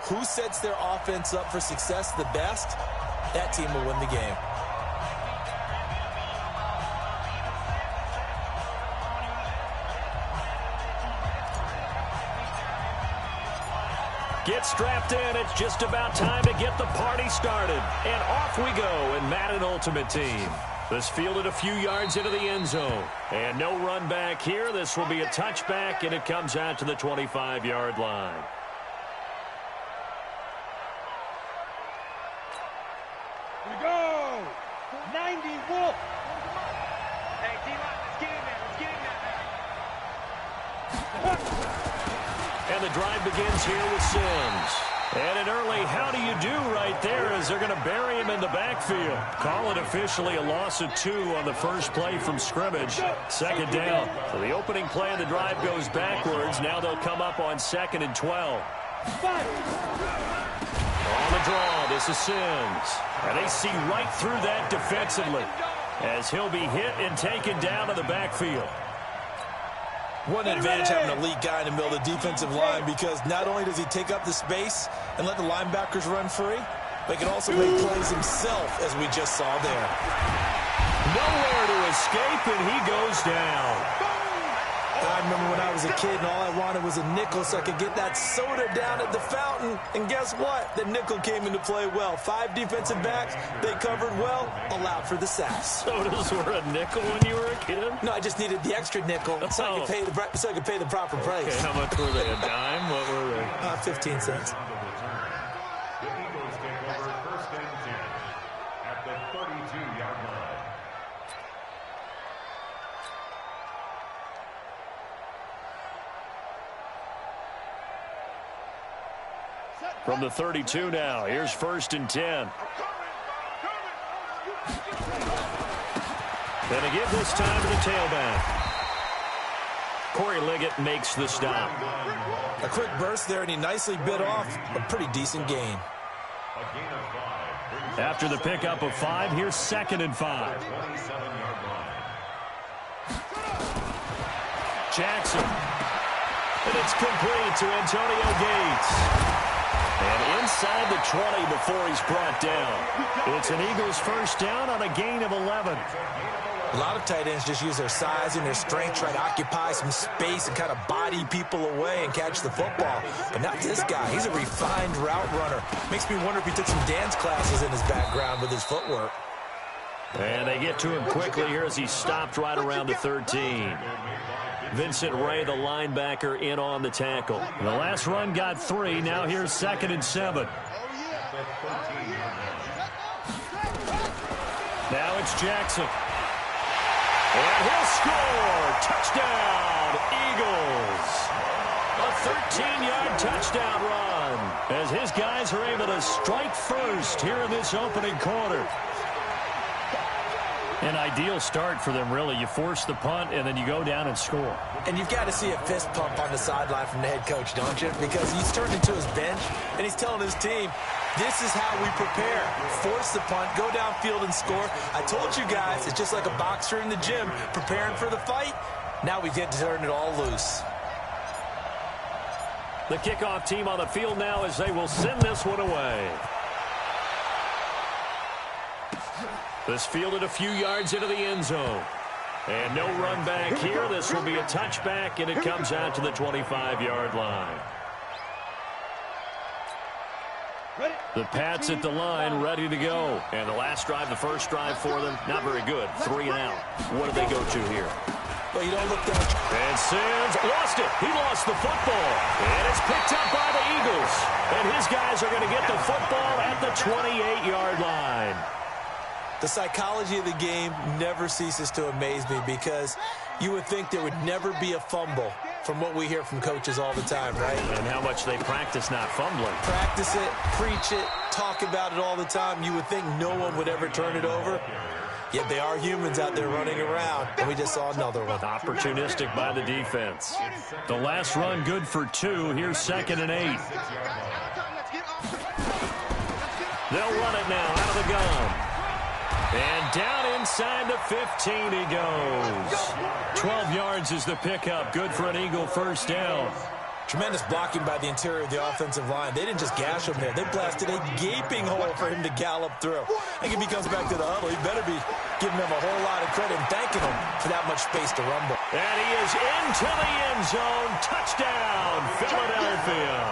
Who sets their offense up for success the best, that team will win the game. Get strapped in. It's just about time to get the party started. And off we go in Madden Ultimate Team. This fielded a few yards into the end zone. And no run back here. This will be a touchback, and it comes out to the 25-yard line. Here we go. 90 Wolf. Hey, D-Line, let's get in there. Let's get in there. And the drive begins here with Sims. And an early how do you do right there as they're going to bury him in the backfield. Call it officially a loss of 2 on the first play from scrimmage. Second down. So the opening play of the drive goes backwards. Now they'll come up on 2nd and 12. On the draw, this is Sims. And they see right through that defensively as he'll be hit and taken down to the backfield. What an advantage having an elite guy in the middle of the defensive line, because not only does he take up the space and let the linebackers run free, but he can also make plays himself, as we just saw there. Nowhere to escape, and he goes down. I remember when I was a kid and all I wanted was a nickel so I could get that soda down at the fountain. And guess what? The nickel came into play well. 5 defensive backs, they covered well, allowed for the sacks. Sodas were a nickel when you were a kid? No, I just needed the extra nickel so I could pay the proper price. Okay, how much were they? A dime? What were they? 15 cents. The Eagles take over 1st and 10 at the 32-yard line. From the 32 now, here's 1st and 10. Going to give this time to the tailback. Corey Liggett makes the stop. A quick burst there, and he nicely bit off a pretty decent gain. After the pickup of 5, here's 2nd and 5. Jackson. And it's complete to Antonio Gates. And inside the 20 before he's brought down. It's an Eagles first down on a gain of 11. A lot of tight ends just use their size and their strength, try to occupy some space and kind of body people away and catch the football. But not this guy. He's a refined route runner. Makes me wonder if he took some dance classes in his background with his footwork. And they get to him quickly here as he's stopped right around the 13. Vincent Ray, the linebacker, in on the tackle. The last run got 3. Now here's 2nd and 7. Now it's Jackson. And he'll score. Touchdown, Eagles. A 13-yard touchdown run as his guys are able to strike first here in this opening quarter. An ideal start for them, really. You force the punt, and then you go down and score. And you've got to see a fist pump on the sideline from the head coach, don't you? Because he's turned into his bench, and he's telling his team, this is how we prepare. Force the punt, go downfield and score. I told you guys, it's just like a boxer in the gym preparing for the fight. Now we get to turn it all loose. The kickoff team on the field now as they will send this one away. This fielded a few yards into the end zone. And no run back here. This will be a touchback, and it comes out to the 25-yard line. The Pats at the line, ready to go. And the last drive, the first drive for them, not very good. 3 and out. What do they go to here? Well, you don't look down. And Sims lost it. He lost the football. And it's picked up by the Eagles. And his guys are going to get the football at the 28-yard line. The psychology of the game never ceases to amaze me, because you would think there would never be a fumble from what we hear from coaches all the time, right? And how much they practice not fumbling. Practice it, preach it, talk about it all the time. You would think no one would ever turn it over. Yet they are humans out there running around, and we just saw another one. Opportunistic by the defense. The last run good for 2. Here's 2nd and 8. They'll run it now out of the gun. And down inside the 15 he goes. 12 yards is the pickup. Good for an Eagle first down. Tremendous blocking by the interior of the offensive line. They didn't just gash him there. They blasted a gaping hole for him to gallop through. I think if he comes back to the huddle, he better be giving them a whole lot of credit and thanking him for that much space to rumble. And he is into the end zone. Touchdown, Philadelphia.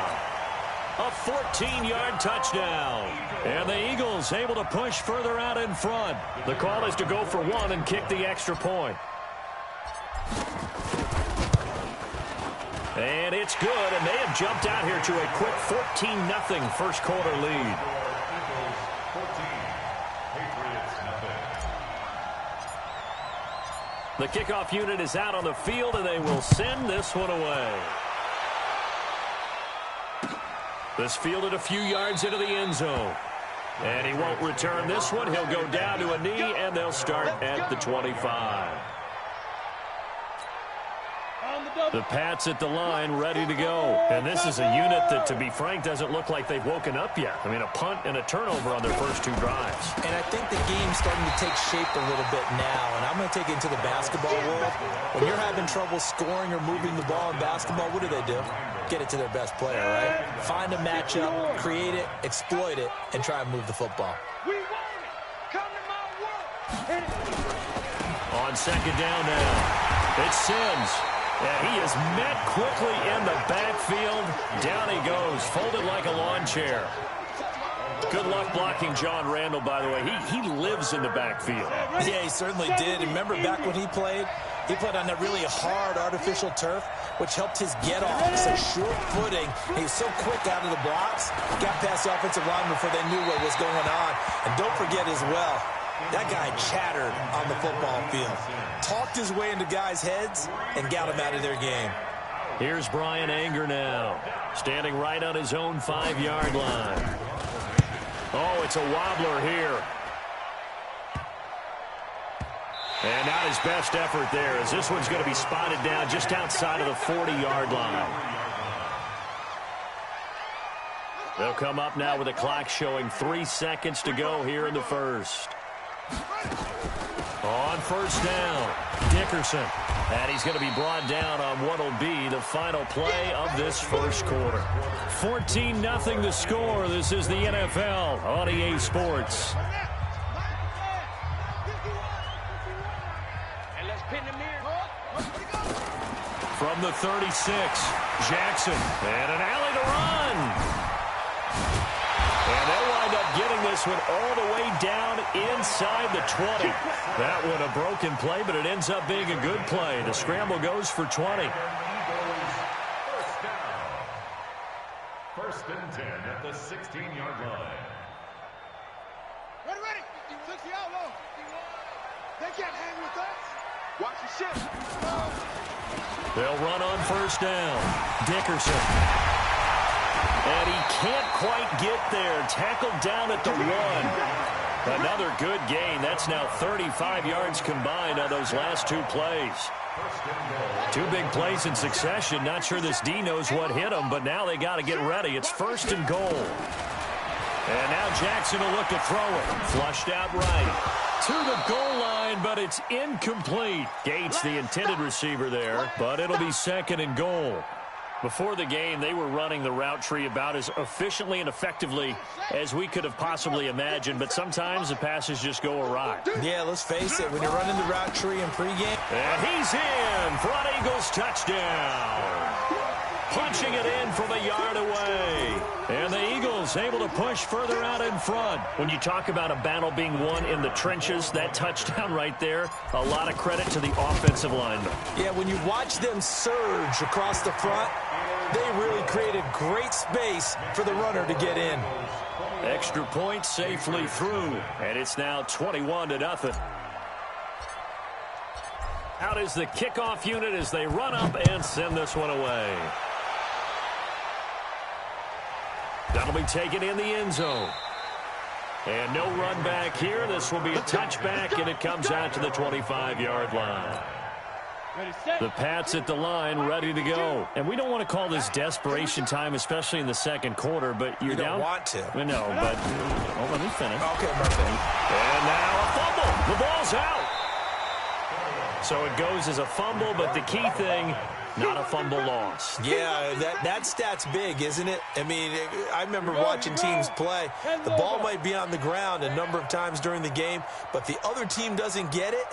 A 14-yard touchdown. And the Eagles able to push further out in front. The call is to go for one and kick the extra point. And it's good, and they have jumped out here to a quick 14-0 first quarter lead. The kickoff unit is out on the field, and they will send this one away. This fielded a few yards into the end zone. And he won't return this one. He'll go down to a knee, and they'll start at the 25. The Pats at the line, ready to go. And this is a unit that, to be frank, doesn't look like they've woken up yet. I mean, a punt and a turnover on their first two drives. And I think the game's starting to take shape a little bit now. And I'm going to take it into the basketball world. When you're having trouble scoring or moving the ball in basketball, what do? Get it to their best player, right? Find a matchup, create it, exploit it, and try and move the football. We want it. Come to my world. On second down now, it's Sims. And he is met quickly in the backfield. Down he goes, folded like a lawn chair. Good luck blocking John Randall, by the way. He lives in the backfield. Yeah, he certainly did. And remember back when he played on that really hard artificial turf, which helped his get-off. So short footing. He was so quick out of the blocks. Got past the offensive line before they knew what was going on. And don't forget as well, that guy chattered on the football field. Talked his way into guys' heads and got them out of their game. Here's Brian Anger now, standing right on his own 5-yard line. Oh, it's a wobbler here. And not his best effort there, as this one's going to be spotted down just outside of the 40-yard line. They'll come up now with a clock showing 3 seconds to go here in the first. On first down, Dickerson. And he's going to be brought down on what will be the final play of this first quarter. 14-0 the score. This is the NFL on EA Sports. From the 36, Jackson. And an alley to run. And they'll wind up getting this one all the way down inside the 20. That one a broken play, but it ends up being a good play. The scramble goes for 20. First and 10 at the 16-yard line. Ready. 60 out low. They can't hang with us. Watch the shit. They'll run on first down. Dickerson. And he can't quite get there. Tackled down at the 1. Another good gain. That's now 35 yards combined on those last two plays. Two big plays in succession. Not sure this D knows what hit him, but now they got to get ready. It's first and goal. And now Jackson will look to throw it. Flushed out right. To the goal line, but it's incomplete. Gates, the intended receiver there, but it'll be second and goal. Before the game, they were running the route tree about as efficiently and effectively as we could have possibly imagined, but sometimes the passes just go awry. Yeah, let's face it, when you're running the route tree in pregame. And he's in. Front Eagles touchdown. Punching it in from a yard away. And the Eagles able to push further out in front. When you talk about a battle being won in the trenches, that touchdown right there, a lot of credit to the offensive linemen. Yeah, when you watch them surge across the front, they really created great space for the runner to get in. Extra point safely through, and it's now 21-0. Out is the kickoff unit as they run up and send this one away. That'll be taken in the end zone. And no run back here. This will be a touchback, and it comes out to the 25-yard line. The Pats at the line, ready to go. And we don't want to call this desperation time, especially in the second quarter, but you're down. You don't want to. No, but let me finish. Okay, perfect. And now a fumble. The ball's out. So it goes as a fumble, but the key thing, not a fumble loss. Yeah, that stat's big, isn't it? I mean, I remember watching teams play. The ball might be on the ground a number of times during the game, but the other team doesn't get it.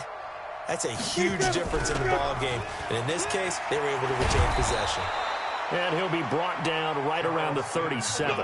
That's a huge difference in the ball game. And in this case, they were able to retain possession. And he'll be brought down right around the 37.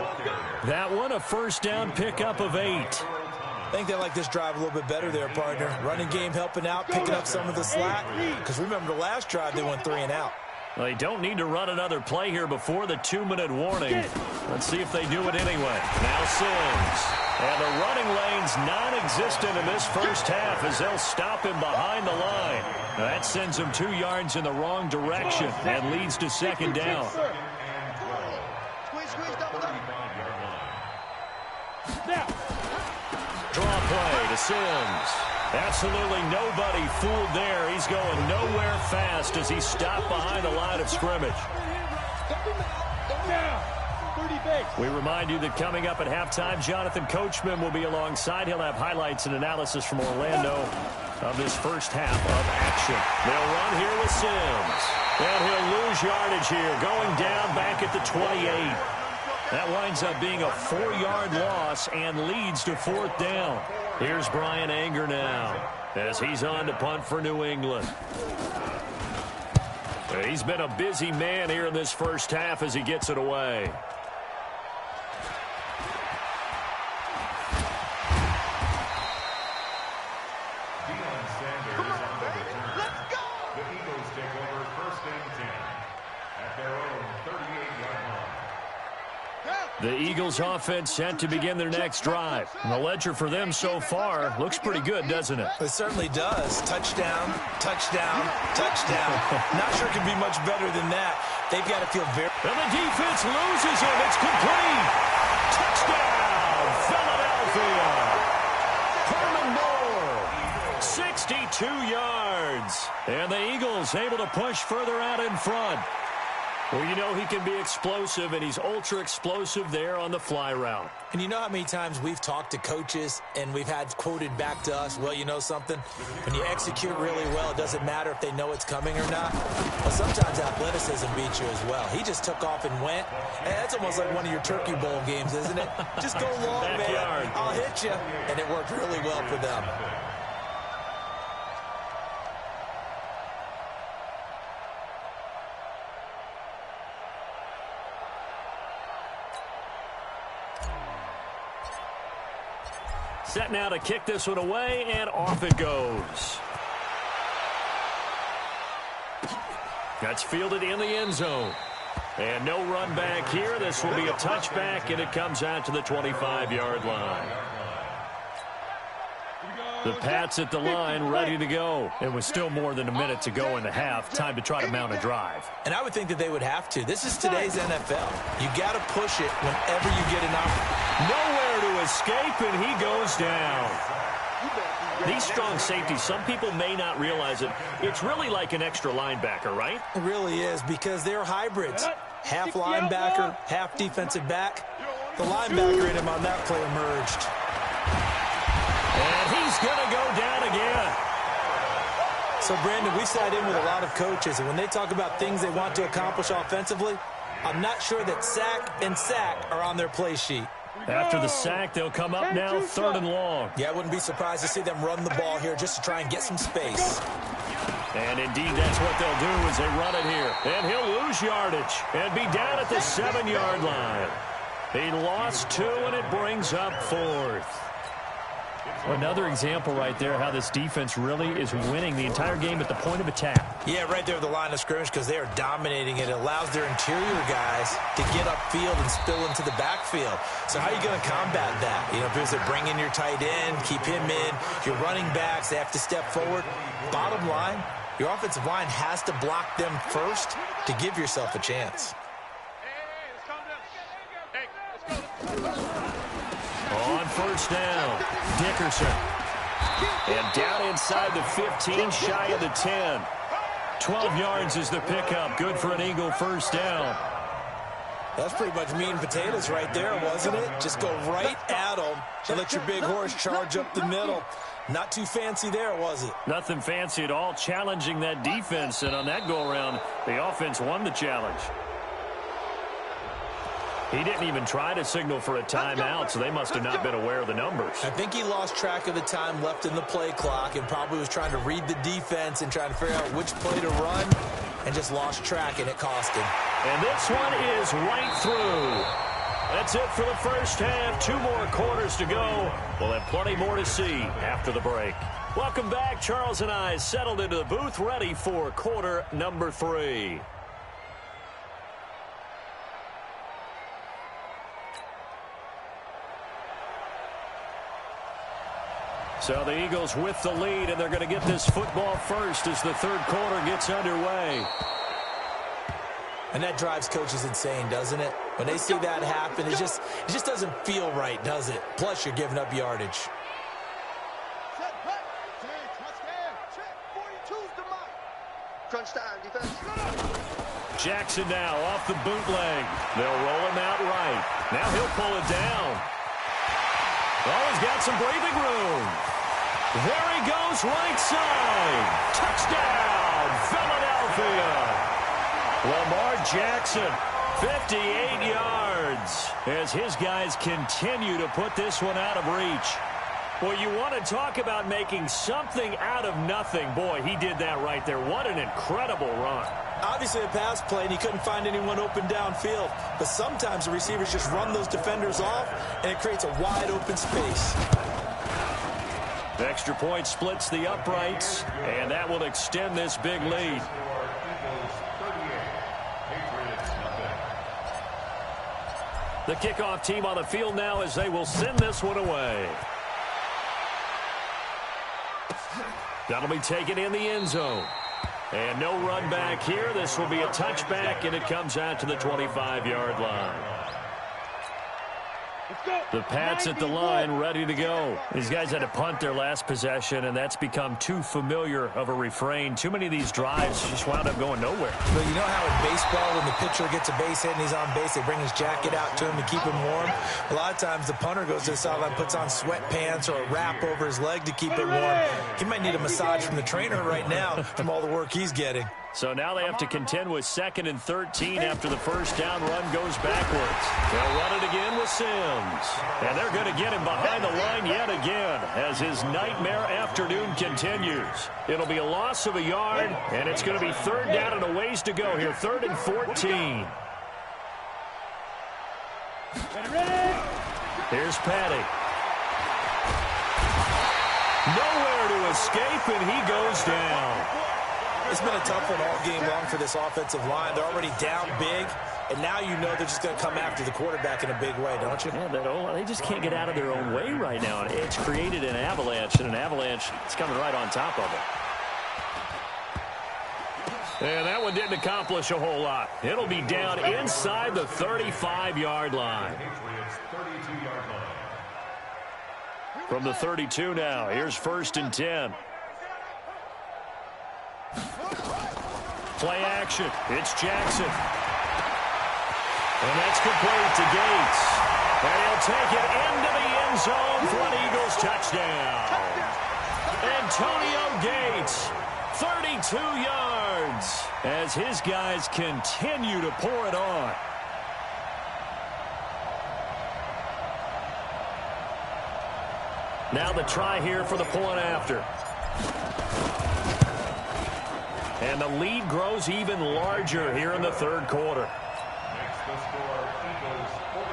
That one, a first down pickup of 8. I think they like this drive a little bit better there, partner. Running game helping out, picking up some of the slack. Because remember, the last drive, they went 3 and out. Well, they don't need to run another play here before the 2-minute warning. Let's see if they do it anyway. Now Sims. And the running lane's non-existent in this first half as they'll stop him behind the line. That sends him 2 yards in the wrong direction and leads to second down. Draw play to Sims. Absolutely nobody fooled there. He's going nowhere fast as he's stopped behind the line of scrimmage. We remind you that coming up at halftime, Jonathan Coachman will be alongside. He'll have highlights and analysis from Orlando of this first half of action. They'll run here with Sims. And he'll lose yardage here, going down back at the 28. That winds up being a 4-yard loss and leads to 4th down. Here's Brian Anger now as he's on to punt for New England. He's been a busy man here in this first half as he gets it away. The Eagles offense set to begin their next drive. And the ledger for them so far looks pretty good, doesn't it? It certainly does. Touchdown, touchdown, touchdown. Not sure it could be much better than that. They've got to feel very... And the defense loses him. It's complete. Touchdown, Philadelphia. Herman Moore, 62 yards. And the Eagles able to push further out in front. Well, you know he can be explosive, and he's ultra-explosive there on the fly route. And you know how many times we've talked to coaches and we've had quoted back to us, well, you know something? When you execute really well, it doesn't matter if they know it's coming or not. Well, sometimes athleticism beats you as well. He just took off and went. And that's almost like one of your Turkey Bowl games, isn't it? Just go long, man. I'll hit you. And it worked really well for them. Set now to kick this one away, and off it goes. That's fielded in the end zone. And no run back here. This will be a touchback, and it comes out to the 25-yard line. The Pats at the line, ready to go. And with still more than a minute to go in the half, time to try to mount a drive. And I would think that they would have to. This is today's NFL. You got to push it whenever you get an opportunity. Nowhere to escape, and he goes down. These strong safeties, some people may not realize it. It's really like an extra linebacker, right? It really is, because they're hybrids. Half linebacker, half defensive back. The linebacker in him on that play emerged. And he's going to go down again. So, Brandon, we sat in with a lot of coaches, and when they talk about things they want to accomplish offensively, I'm not sure that sack and sack are on their play sheet. After the sack, they'll come up now 3rd and long. Yeah, I wouldn't be surprised to see them run the ball here just to try and get some space. And indeed, that's what they'll do as they run it here. And he'll lose yardage and be down at the 7-yard line. He lost 2, and it brings up 4th. Another example right there how this defense really is winning the entire game at the point of attack. Yeah, right there at the line of scrimmage, because they are dominating it. It allows their interior guys to get upfield and spill into the backfield. So how are you going to combat that? You know, if they bring in your tight end, keep him in, your running backs, they have to step forward. Bottom line, your offensive line has to block them first to give yourself a chance. On first down, Dickerson. And down inside the 15, shy of the 10. 12 yards is the pickup. Good for an Eagle first down. That's pretty much meat and potatoes right there, wasn't it? Just go right at them and let your big horse charge up the middle. Not too fancy there, was it? Nothing fancy at all, challenging that defense. And on that go-around, the offense won the challenge. He didn't even try to signal for a timeout, so they must have not been aware of the numbers. I think he lost track of the time left in the play clock and probably was trying to read the defense and trying to figure out which play to run and just lost track, and it cost him. And this one is right through. That's it for the first half. 2 more quarters to go. We'll have plenty more to see after the break. Welcome back. Charles and I settled into the booth, ready for quarter number 3. So the Eagles with the lead, and they're going to get this football first as the third quarter gets underway. And that drives coaches insane, doesn't it? When they see that happen, it just doesn't feel right, does it? Plus, you're giving up yardage. Crunch time, defense. Jackson now off the bootleg. They'll roll him out right. Now he'll pull it down. Oh, he's got some breathing room. There he goes, right side. Touchdown, Philadelphia. Lamar Jackson, 58 yards, as his guys continue to put this one out of reach. Well, you want to talk about making something out of nothing. Boy, he did that right there. What an incredible run. Obviously a pass play, and he couldn't find anyone open downfield. But sometimes the receivers just run those defenders off, and it creates a wide open space. The extra point splits the uprights, and that will extend this big lead. The kickoff team on the field now as they will send this one away. That'll be taken in the end zone. And no run back here. This will be a touchback, and it comes out to the 25-yard line. The Pats at the line, ready to go. These guys had to punt their last possession, and that's become too familiar of a refrain. Too many of these drives just wound up going nowhere. But you know how in baseball, when the pitcher gets a base hit and he's on base, they bring his jacket out to him to keep him warm? A lot of times the punter goes to the sideline, puts on sweatpants or a wrap over his leg to keep it warm. He might need a massage from the trainer right now from all the work he's getting. So now they have to contend with 2nd and 13 after the first down run goes backwards. They'll run it again with Sims. And they're going to get him behind the line yet again as his nightmare afternoon continues. It'll be a loss of a yard, and it's going to be 3rd down and a ways to go here. 3rd and 14. Here's Patty. Nowhere to escape, and he goes down. It's been a tough one all game long for this offensive line. They're already down big, and now you know they're just going to come after the quarterback in a big way, don't you? Yeah, they just can't get out of their own way right now. And it's created an avalanche, and an avalanche is coming right on top of it. And that one didn't accomplish a whole lot. It'll be down inside the 35-yard line. From the 32 now, here's 1st and 10. Play action. It's Jackson. And that's complete to Gates. And he'll take it into the end zone for an Eagles touchdown. Antonio Gates, 32 yards, as his guys continue to pour it on. Now the try here for the point after. And the lead grows even larger here in the 3rd quarter. Makes the score Eagles 45,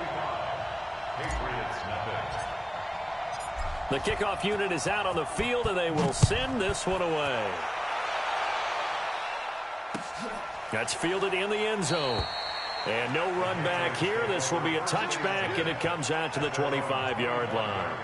Patriots nothing. The kickoff unit is out on the field, and they will send this one away. That's fielded in the end zone. And no run back here. This will be a touchback, and it comes out to the 25-yard line.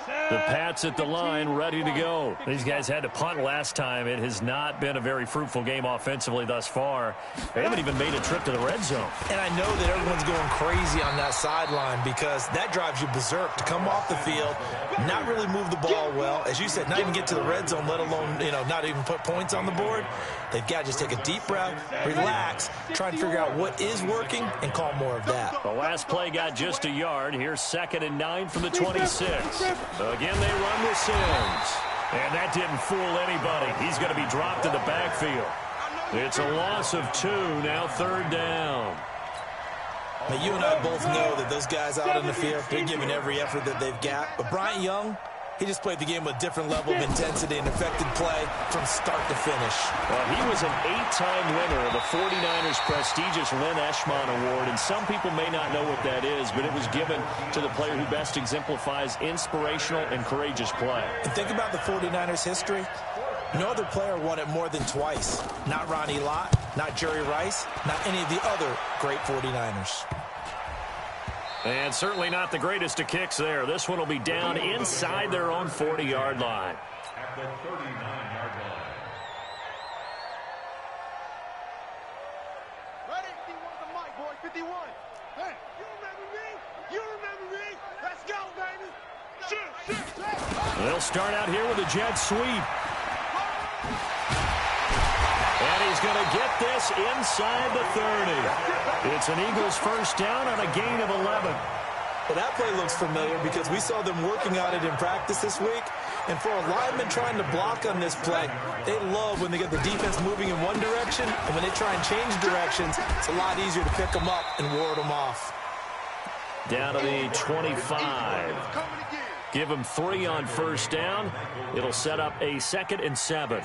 The Pats at the line, ready to go. These guys had to punt last time. It has not been a very fruitful game offensively thus far. They haven't even made a trip to the red zone. And I know that everyone's going crazy on that sideline because that drives you berserk to come off the field not really move the ball well. As you said, not even get to the red zone, let alone, not even put points on the board. They've got to just take a deep breath, relax, try and figure out what is working, and call more of that. The last play got just a yard. Here's 2nd and 9 from the 26. Again, they run with Sims. And that didn't fool anybody. He's going to be dropped in the backfield. It's a loss of 2, now 3rd down. Now, you and I both know that those guys out in the field, they're giving every effort that they've got. But Bryant Young, he just played the game with a different level of intensity and affected play from start to finish. Well, he was an 8-time winner of the 49ers' prestigious Lynn Eshmon Award, and some people may not know what that is, but it was given to the player who best exemplifies inspirational and courageous play. And think about the 49ers' history. No other player won it more than twice. Not Ronnie Lott, not Jerry Rice, not any of the other great 49ers. And certainly not the greatest of kicks there. This one will be down inside their own 40-yard line. At the 39-yard line. Ready? 51's the mic, boy. 51. Hey, you remember me? You remember me? Let's go, baby. Shoot. They'll start out here with a jet sweep. And he's going to get this inside the 30. It's an Eagles first down on a gain of 11. Well, that play looks familiar because we saw them working on it in practice this week. And for a lineman trying to block on this play, they love when they get the defense moving in one direction. And when they try and change directions, it's a lot easier to pick them up and ward them off. Down to the 25. Give them 3 on first down. It'll set up a 2nd and 7.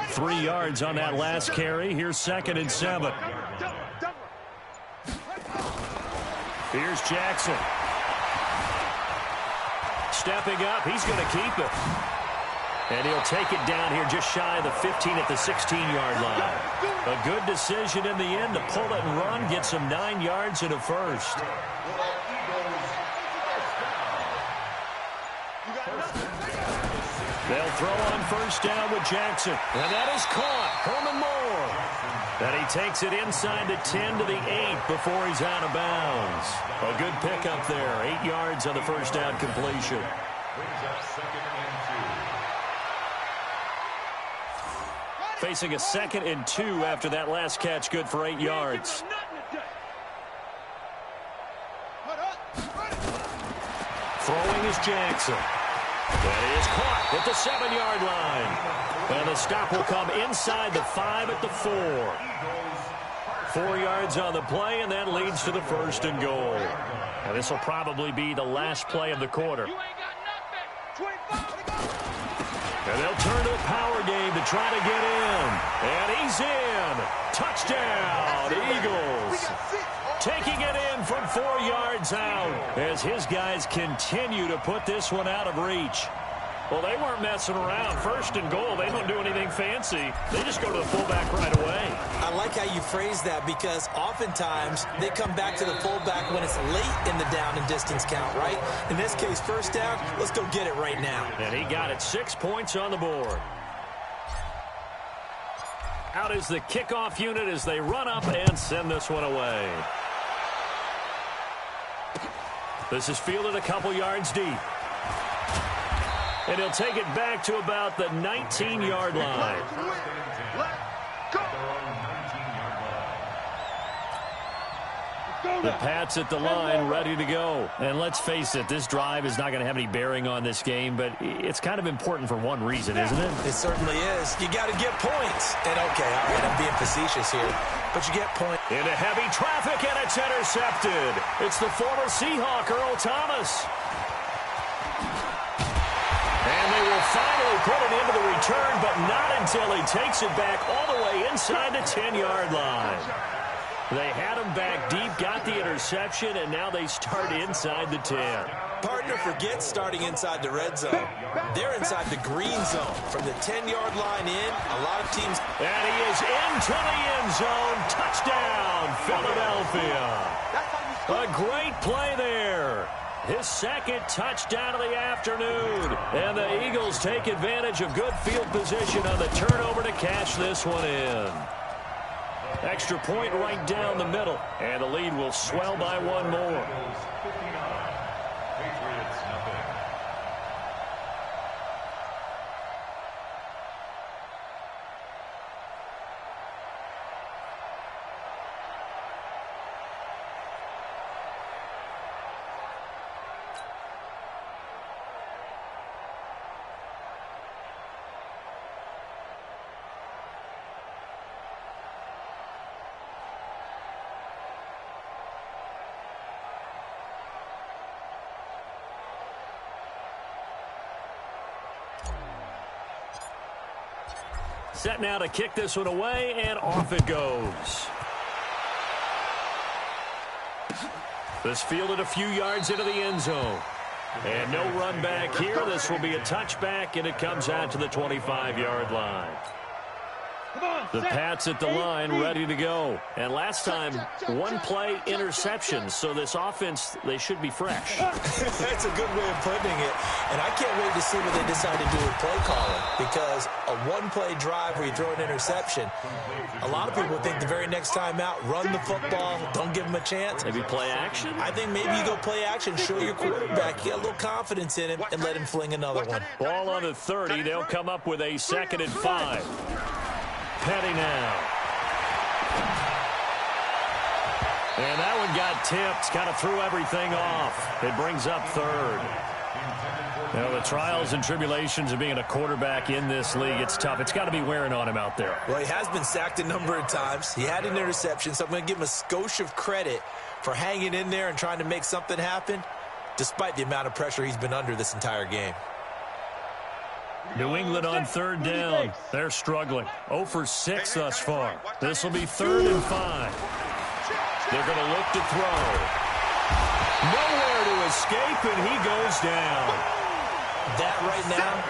3 yards on that last carry. Here's 2nd and 7. Here's Jackson. Stepping up. He's going to keep it. And he'll take it down here just shy of the 15 at the 16-yard line. A good decision in the end to pull it and run. Get some 9 yards and a first. They'll throw on first down with Jackson. And that is caught. Herman Moore. And he takes it inside the 10 to the 8 before he's out of bounds. A good pickup there. 8 yards on the first down completion. Brings up 2nd and 2. Facing a 2nd and 2 after that last catch. Good for 8 yards. Throwing is Jackson. That is caught at the 7-yard line. And the stop will come inside the 5 at the 4. 4 yards on the play, and that leads to the 1st and goal. Now this will probably be the last play of the quarter. And they'll turn to a power game to try to get in. And he's in. Touchdown, Eagles. Taking it in from 4 yards out as his guys continue to put this one out of reach. Well, they weren't messing around. 1st and goal, they don't do anything fancy. They just go to the fullback right away. I like how you phrase that because oftentimes they come back to the fullback when it's late in the down and distance count, right? In this case, 1st down, let's go get it right now. And he got it. 6 points on the board. Out is the kickoff unit as they run up and send this one away. This is fielded a couple yards deep. And he'll take it back to about the 19-yard line. The Pats at the line, ready to go. And let's face it, this drive is not going to have any bearing on this game, but it's kind of important for one reason, isn't it? It certainly is. You got to get points. And okay, all right, I'm being facetious here, but you get points. Into heavy traffic, and it's intercepted. It's the former Seahawk, Earl Thomas. And they will finally put it into the return, but not until he takes it back all the way inside the 10-yard line. They had him back deep, got the interception, and now they start inside the 10. Partner forgets starting inside the red zone. They're inside the green zone. From the 10-yard line in, a lot of teams. And he is into the end zone. Touchdown, Philadelphia. A great play there. His 2nd touchdown of the afternoon. And the Eagles take advantage of good field position on the turnover to cash this one in. Extra point right down the middle. And the lead will swell by 1 more. Patriots, nothing. Set now to kick this one away, and off it goes. This fielded a few yards into the end zone. And no run back here. This will be a touchback, and it comes out to the 25-yard line. The Pats at the line, ready to go. And last time, one-play interception. So this offense, they should be fresh. That's a good way of putting it. And I can't wait to see what they decide to do with play calling. Because a one-play drive where you throw an interception, a lot of people think the very next time out, run the football, don't give them a chance. Maybe play action? I think maybe you go play action, show your quarterback, you get a little confidence in him, and let him fling another one. Ball on the 30. They'll come up with a 2nd and 5. Petty now. And that one got tipped. Kind of threw everything off. It brings up 3rd. Now, the trials and tribulations of being a quarterback in this league, it's tough. It's got to be wearing on him out there. Well, he has been sacked a number of times. He had an interception, so I'm going to give him a skosh of credit for hanging in there and trying to make something happen, despite the amount of pressure he's been under this entire game. New England on 3rd down. They're struggling. 0 for 6 thus far. This will be 3rd and 5. They're going to look to throw. Nowhere to escape, and he goes down. That right now,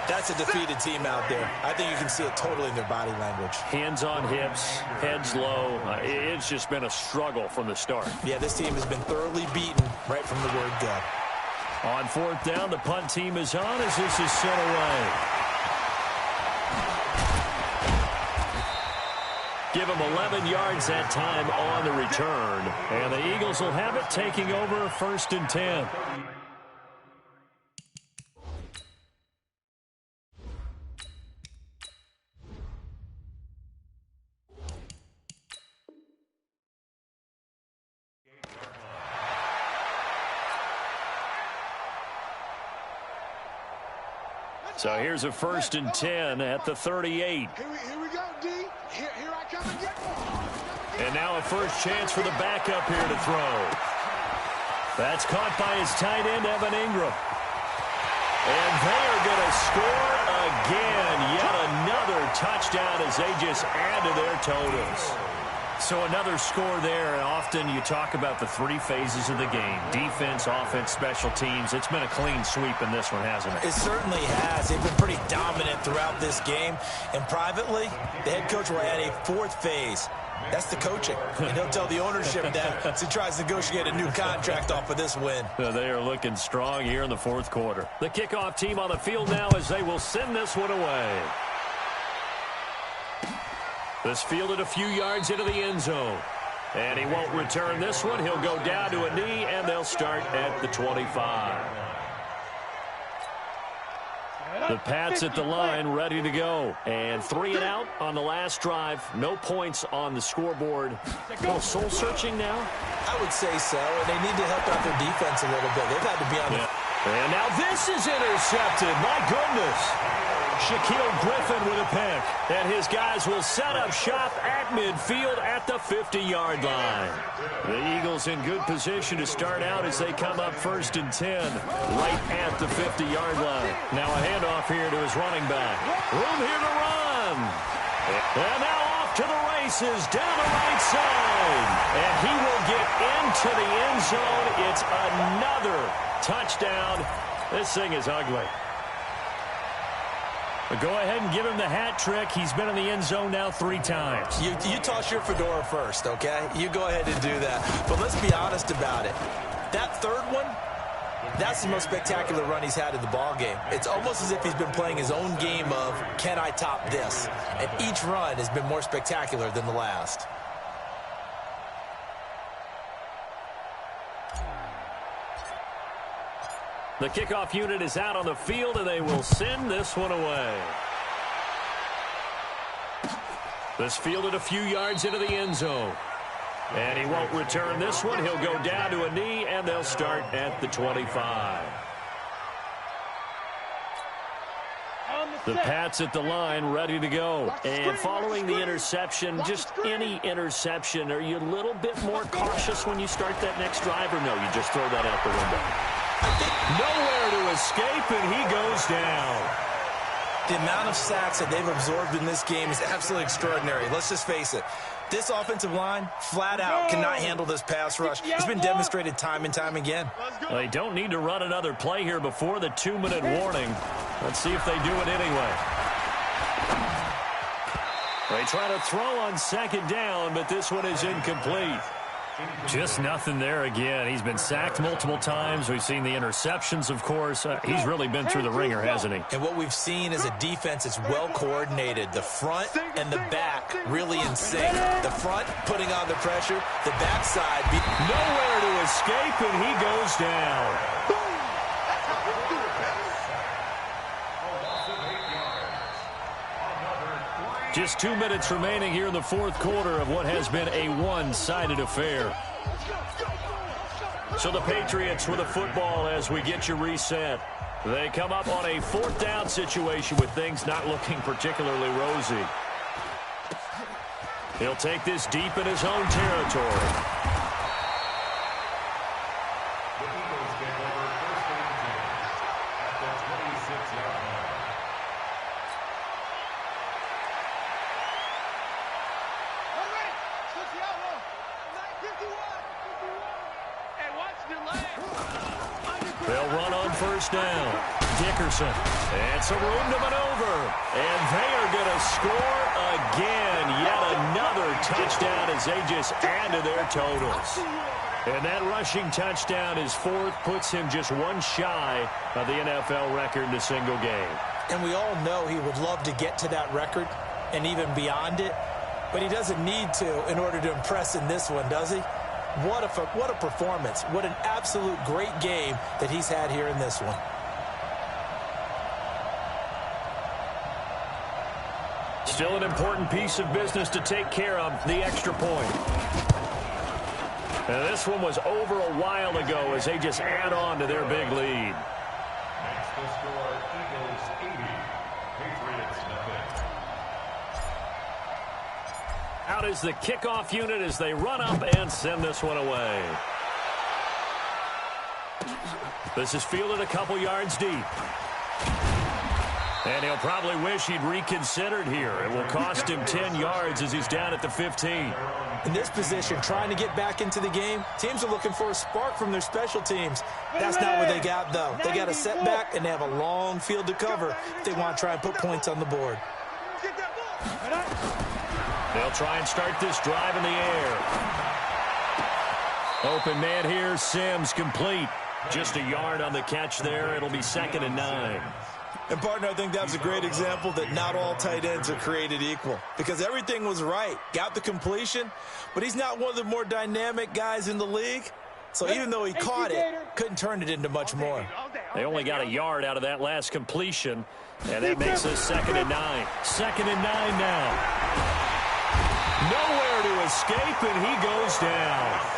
that's a defeated team out there. I think you can see it totally in their body language. Hands on hips, heads low. It's just been a struggle from the start. Yeah, this team has been thoroughly beaten right from the word go. On 4th down, the punt team is on as this is sent away. Give them 11 yards that time on the return. And the Eagles will have it, taking over 1st and 10. So here's a 1st and 10 at the 38. Here we go, D. Here I come again. And now a first chance for the backup here to throw. That's caught by his tight end, Evan Ingram. And they are going to score again. Yet another touchdown as they just add to their totals. So another score there, and often you talk about the 3 phases of the game. Defense, offense, special teams. It's been a clean sweep in this one, hasn't it? It certainly has. They've been pretty dominant throughout this game. And privately, the head coach will add a 4th phase. That's the coaching. And he'll tell the ownership that as he tries to negotiate a new contract off of this win. They are looking strong here in the 4th quarter. The kickoff team on the field now as they will send this one away. This fielded a few yards into the end zone. And he won't return this one. He'll go down to a knee, and they'll start at the 25. The Pats at the line, ready to go. And 3 and out on the last drive. No points on the scoreboard. A little soul-searching now? I would say so, and they need to help out their defense a little bit. They've had to be on the... And now this is intercepted. My goodness. Shaquille Griffin with a pick. And his guys will set up shop at midfield at the 50-yard line. The Eagles in good position to start out as they come up 1st and 10 right at the 50-yard line. Now a handoff here to his running back. Room here to run. And now off to the races down the right side. And he will get into the end zone. It's another touchdown. This thing is ugly. But go ahead and give him the hat trick. He's been in the end zone now 3 times. You toss your fedora first, okay? You go ahead and do that. But let's be honest about it. That 3rd one, that's the most spectacular run he's had in the ballgame. It's almost as if he's been playing his own game of, can I top this? And each run has been more spectacular than the last. The kickoff unit is out on the field, and they will send this one away. This fielded a few yards into the end zone. And he won't return this one. He'll go down to a knee, and they'll start at the 25. The Pats at the line, ready to go. And following the interception, just any interception, are you a little bit more cautious when you start that next drive, or no, you just throw that out the window? Nowhere to escape, and he goes down. The amount of sacks that they've absorbed in this game is absolutely extraordinary. Let's just face it. This offensive line, flat out, cannot handle this pass rush. It's been demonstrated time and time again. They don't need to run another play here before the 2-minute warning. Let's see if they do it anyway. They try to throw on second down, but this one is incomplete. Just nothing there again. He's been sacked multiple times. We've seen the interceptions, of course. He's really been through the ringer, hasn't he? And what we've seen is a defense that's well coordinated. The front and the back really in sync. The front putting on the pressure. The backside. Nowhere to escape, and he goes down. Just 2 minutes remaining here in the fourth quarter of what has been a one-sided affair. So the Patriots with the football as we get you reset. They come up on a fourth down situation with things not looking particularly rosy. He'll take this deep in his own territory. They'll run on first down. Dickerson. And some room to maneuver. And they are going to score again. Yet another touchdown as they just add to their totals. And that rushing touchdown, his fourth, puts him just one shy of the NFL record in a single game. And we all know he would love to get to that record and even beyond it. But he doesn't need to in order to impress in this one, does he? What a performance. What an absolute great game that he's had here in this one. Still an important piece of business to take care of, the extra point. And this one was over a while ago as they just add on to their big lead. Next to score, Eagles 80, Patriots nothing. Out is the kickoff unit as they run up and send this one away. This is fielded a couple yards deep. And he'll probably wish he'd reconsidered here. It will cost him 10 yards as he's down at the 15. In this position, trying to get back into the game, teams are looking for a spark from their special teams. That's not what they got, though. They got a setback, and they have a long field to cover if they want to try and put points on the board. They'll try and start this drive in the air. Open man here, Sims, complete. Just a yard on the catch there. It'll be 2nd and 9. And, partner, I think that was a great example that not all tight ends are created equal because everything was right. Got the completion, but he's not one of the more dynamic guys in the league. So even though he caught it, couldn't turn it into much more. They only got a yard out of that last completion, and that makes us 2nd and 9. 2nd and 9 now. Nowhere to escape, and he goes down.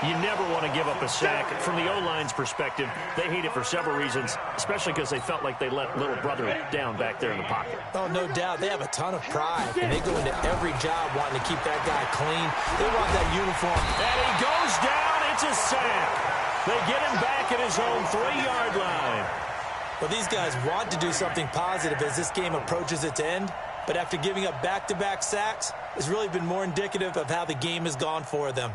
You never want to give up a sack. From the O-line's perspective, they hate it for several reasons, especially because they felt like they let little brother down back there in the pocket. Oh, no doubt. They have a ton of pride, and they go into every job wanting to keep that guy clean. They want that uniform. And he goes down. It's a sack. They get him back at his own 3-yard line. Well, these guys want to do something positive as this game approaches its end, but after giving up back-to-back sacks, it's really been more indicative of how the game has gone for them.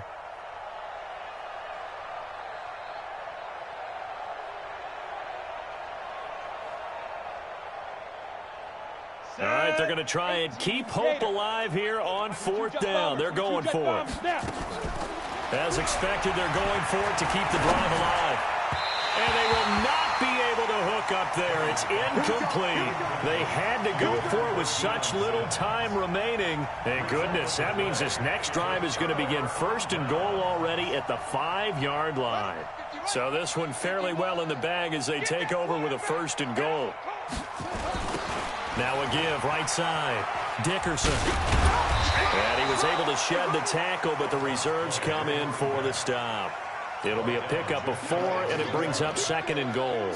All right, they're going to try and keep hope alive here on 4th down. They're going for it. As expected, they're going for it to keep the drive alive. And they will not be able to hook up there. It's incomplete. They had to go for it with such little time remaining. And goodness, that means this next drive is going to begin first and goal already at the 5-yard line. So this one fairly well in the bag as they take over with a first and goal. Now a give right side. Dickerson. And he was able to shed the tackle, but the reserves come in for the stop. It'll be a pickup of 4, and it brings up second and goal.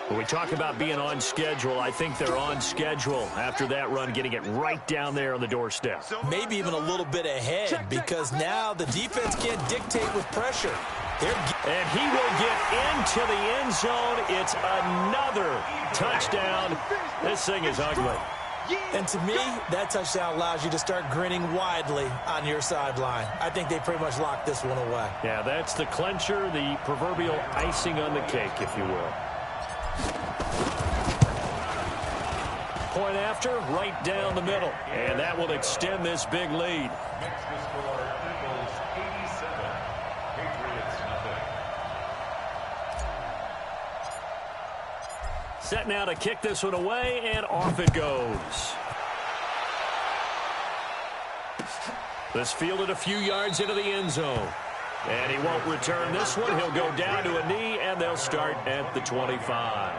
When we talk about being on schedule, I think they're on schedule after that run, getting it right down there on the doorstep. Maybe even a little bit ahead, because now the defense can't dictate with pressure. And he will get into the end zone. It's another touchdown. This thing is ugly. And to me, that touchdown allows you to start grinning widely on your sideline. I think they pretty much locked this one away. Yeah, that's the clincher, the proverbial icing on the cake, if you will. Point after, right down the middle. And that will extend this big lead. Makes the score Eagles 87, Patriots nothing. Set now to kick this one away, and off it goes. This fielded a few yards into the end zone. And he won't return this one. He'll go down to a knee, and they'll start at the 25.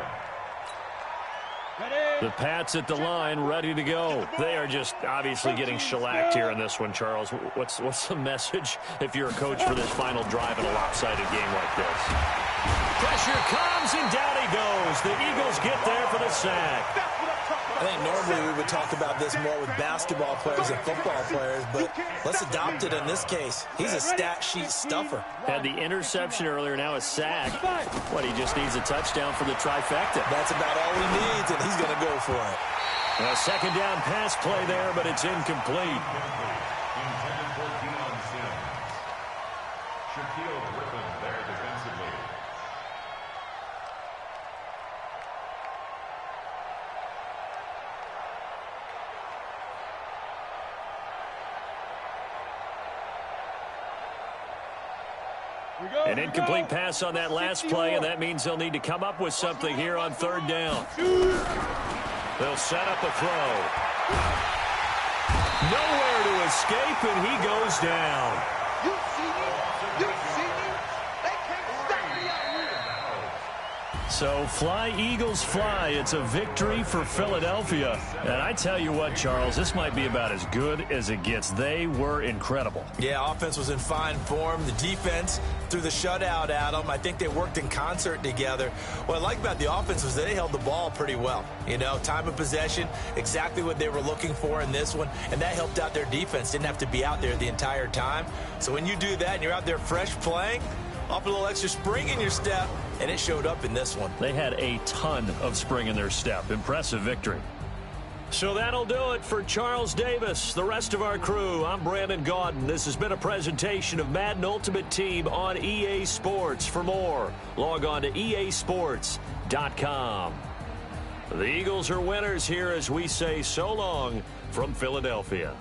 The Pats at the line, ready to go. They are just obviously getting shellacked here in this one, Charles. What's the message if you're a coach for this final drive in a lopsided game like this? Pressure comes, and down he goes. The Eagles get there for the sack. I think normally we would talk about this more with basketball players and football players, but let's adopt it in this case. He's a stat sheet stuffer. Had the interception earlier, now a sack. What, he just needs a touchdown for the trifecta. That's about all he needs, and he's going to go for it. A second down pass play there, but it's incomplete. Intended for Deion Sims. Shaquille Griffin there defensively. An incomplete pass on that last play, and that means they'll need to come up with something here on third down. They'll set up a throw. Nowhere to escape, and he goes down. You see me? You see me? They can't stop me out here. So fly, Eagles, fly. It's a victory for Philadelphia. And I tell you what, Charles, this might be about as good as it gets. They were incredible. Yeah, offense was in fine form. The defense threw the shutout at them. I think they worked in concert together. What I like about the offense was they held the ball pretty well. You know, time of possession, exactly what they were looking for in this one, and that helped out their defense. Didn't have to be out there the entire time. So when you do that and you're out there fresh playing, off a little extra spring in your step, and it showed up in this one. They had a ton of spring in their step. Impressive victory. So that'll do it for Charles Davis, the rest of our crew. I'm Brandon Gaudin. This has been a presentation of Madden Ultimate Team on EA Sports. For more, log on to easports.com. The Eagles are winners here as we say so long from Philadelphia.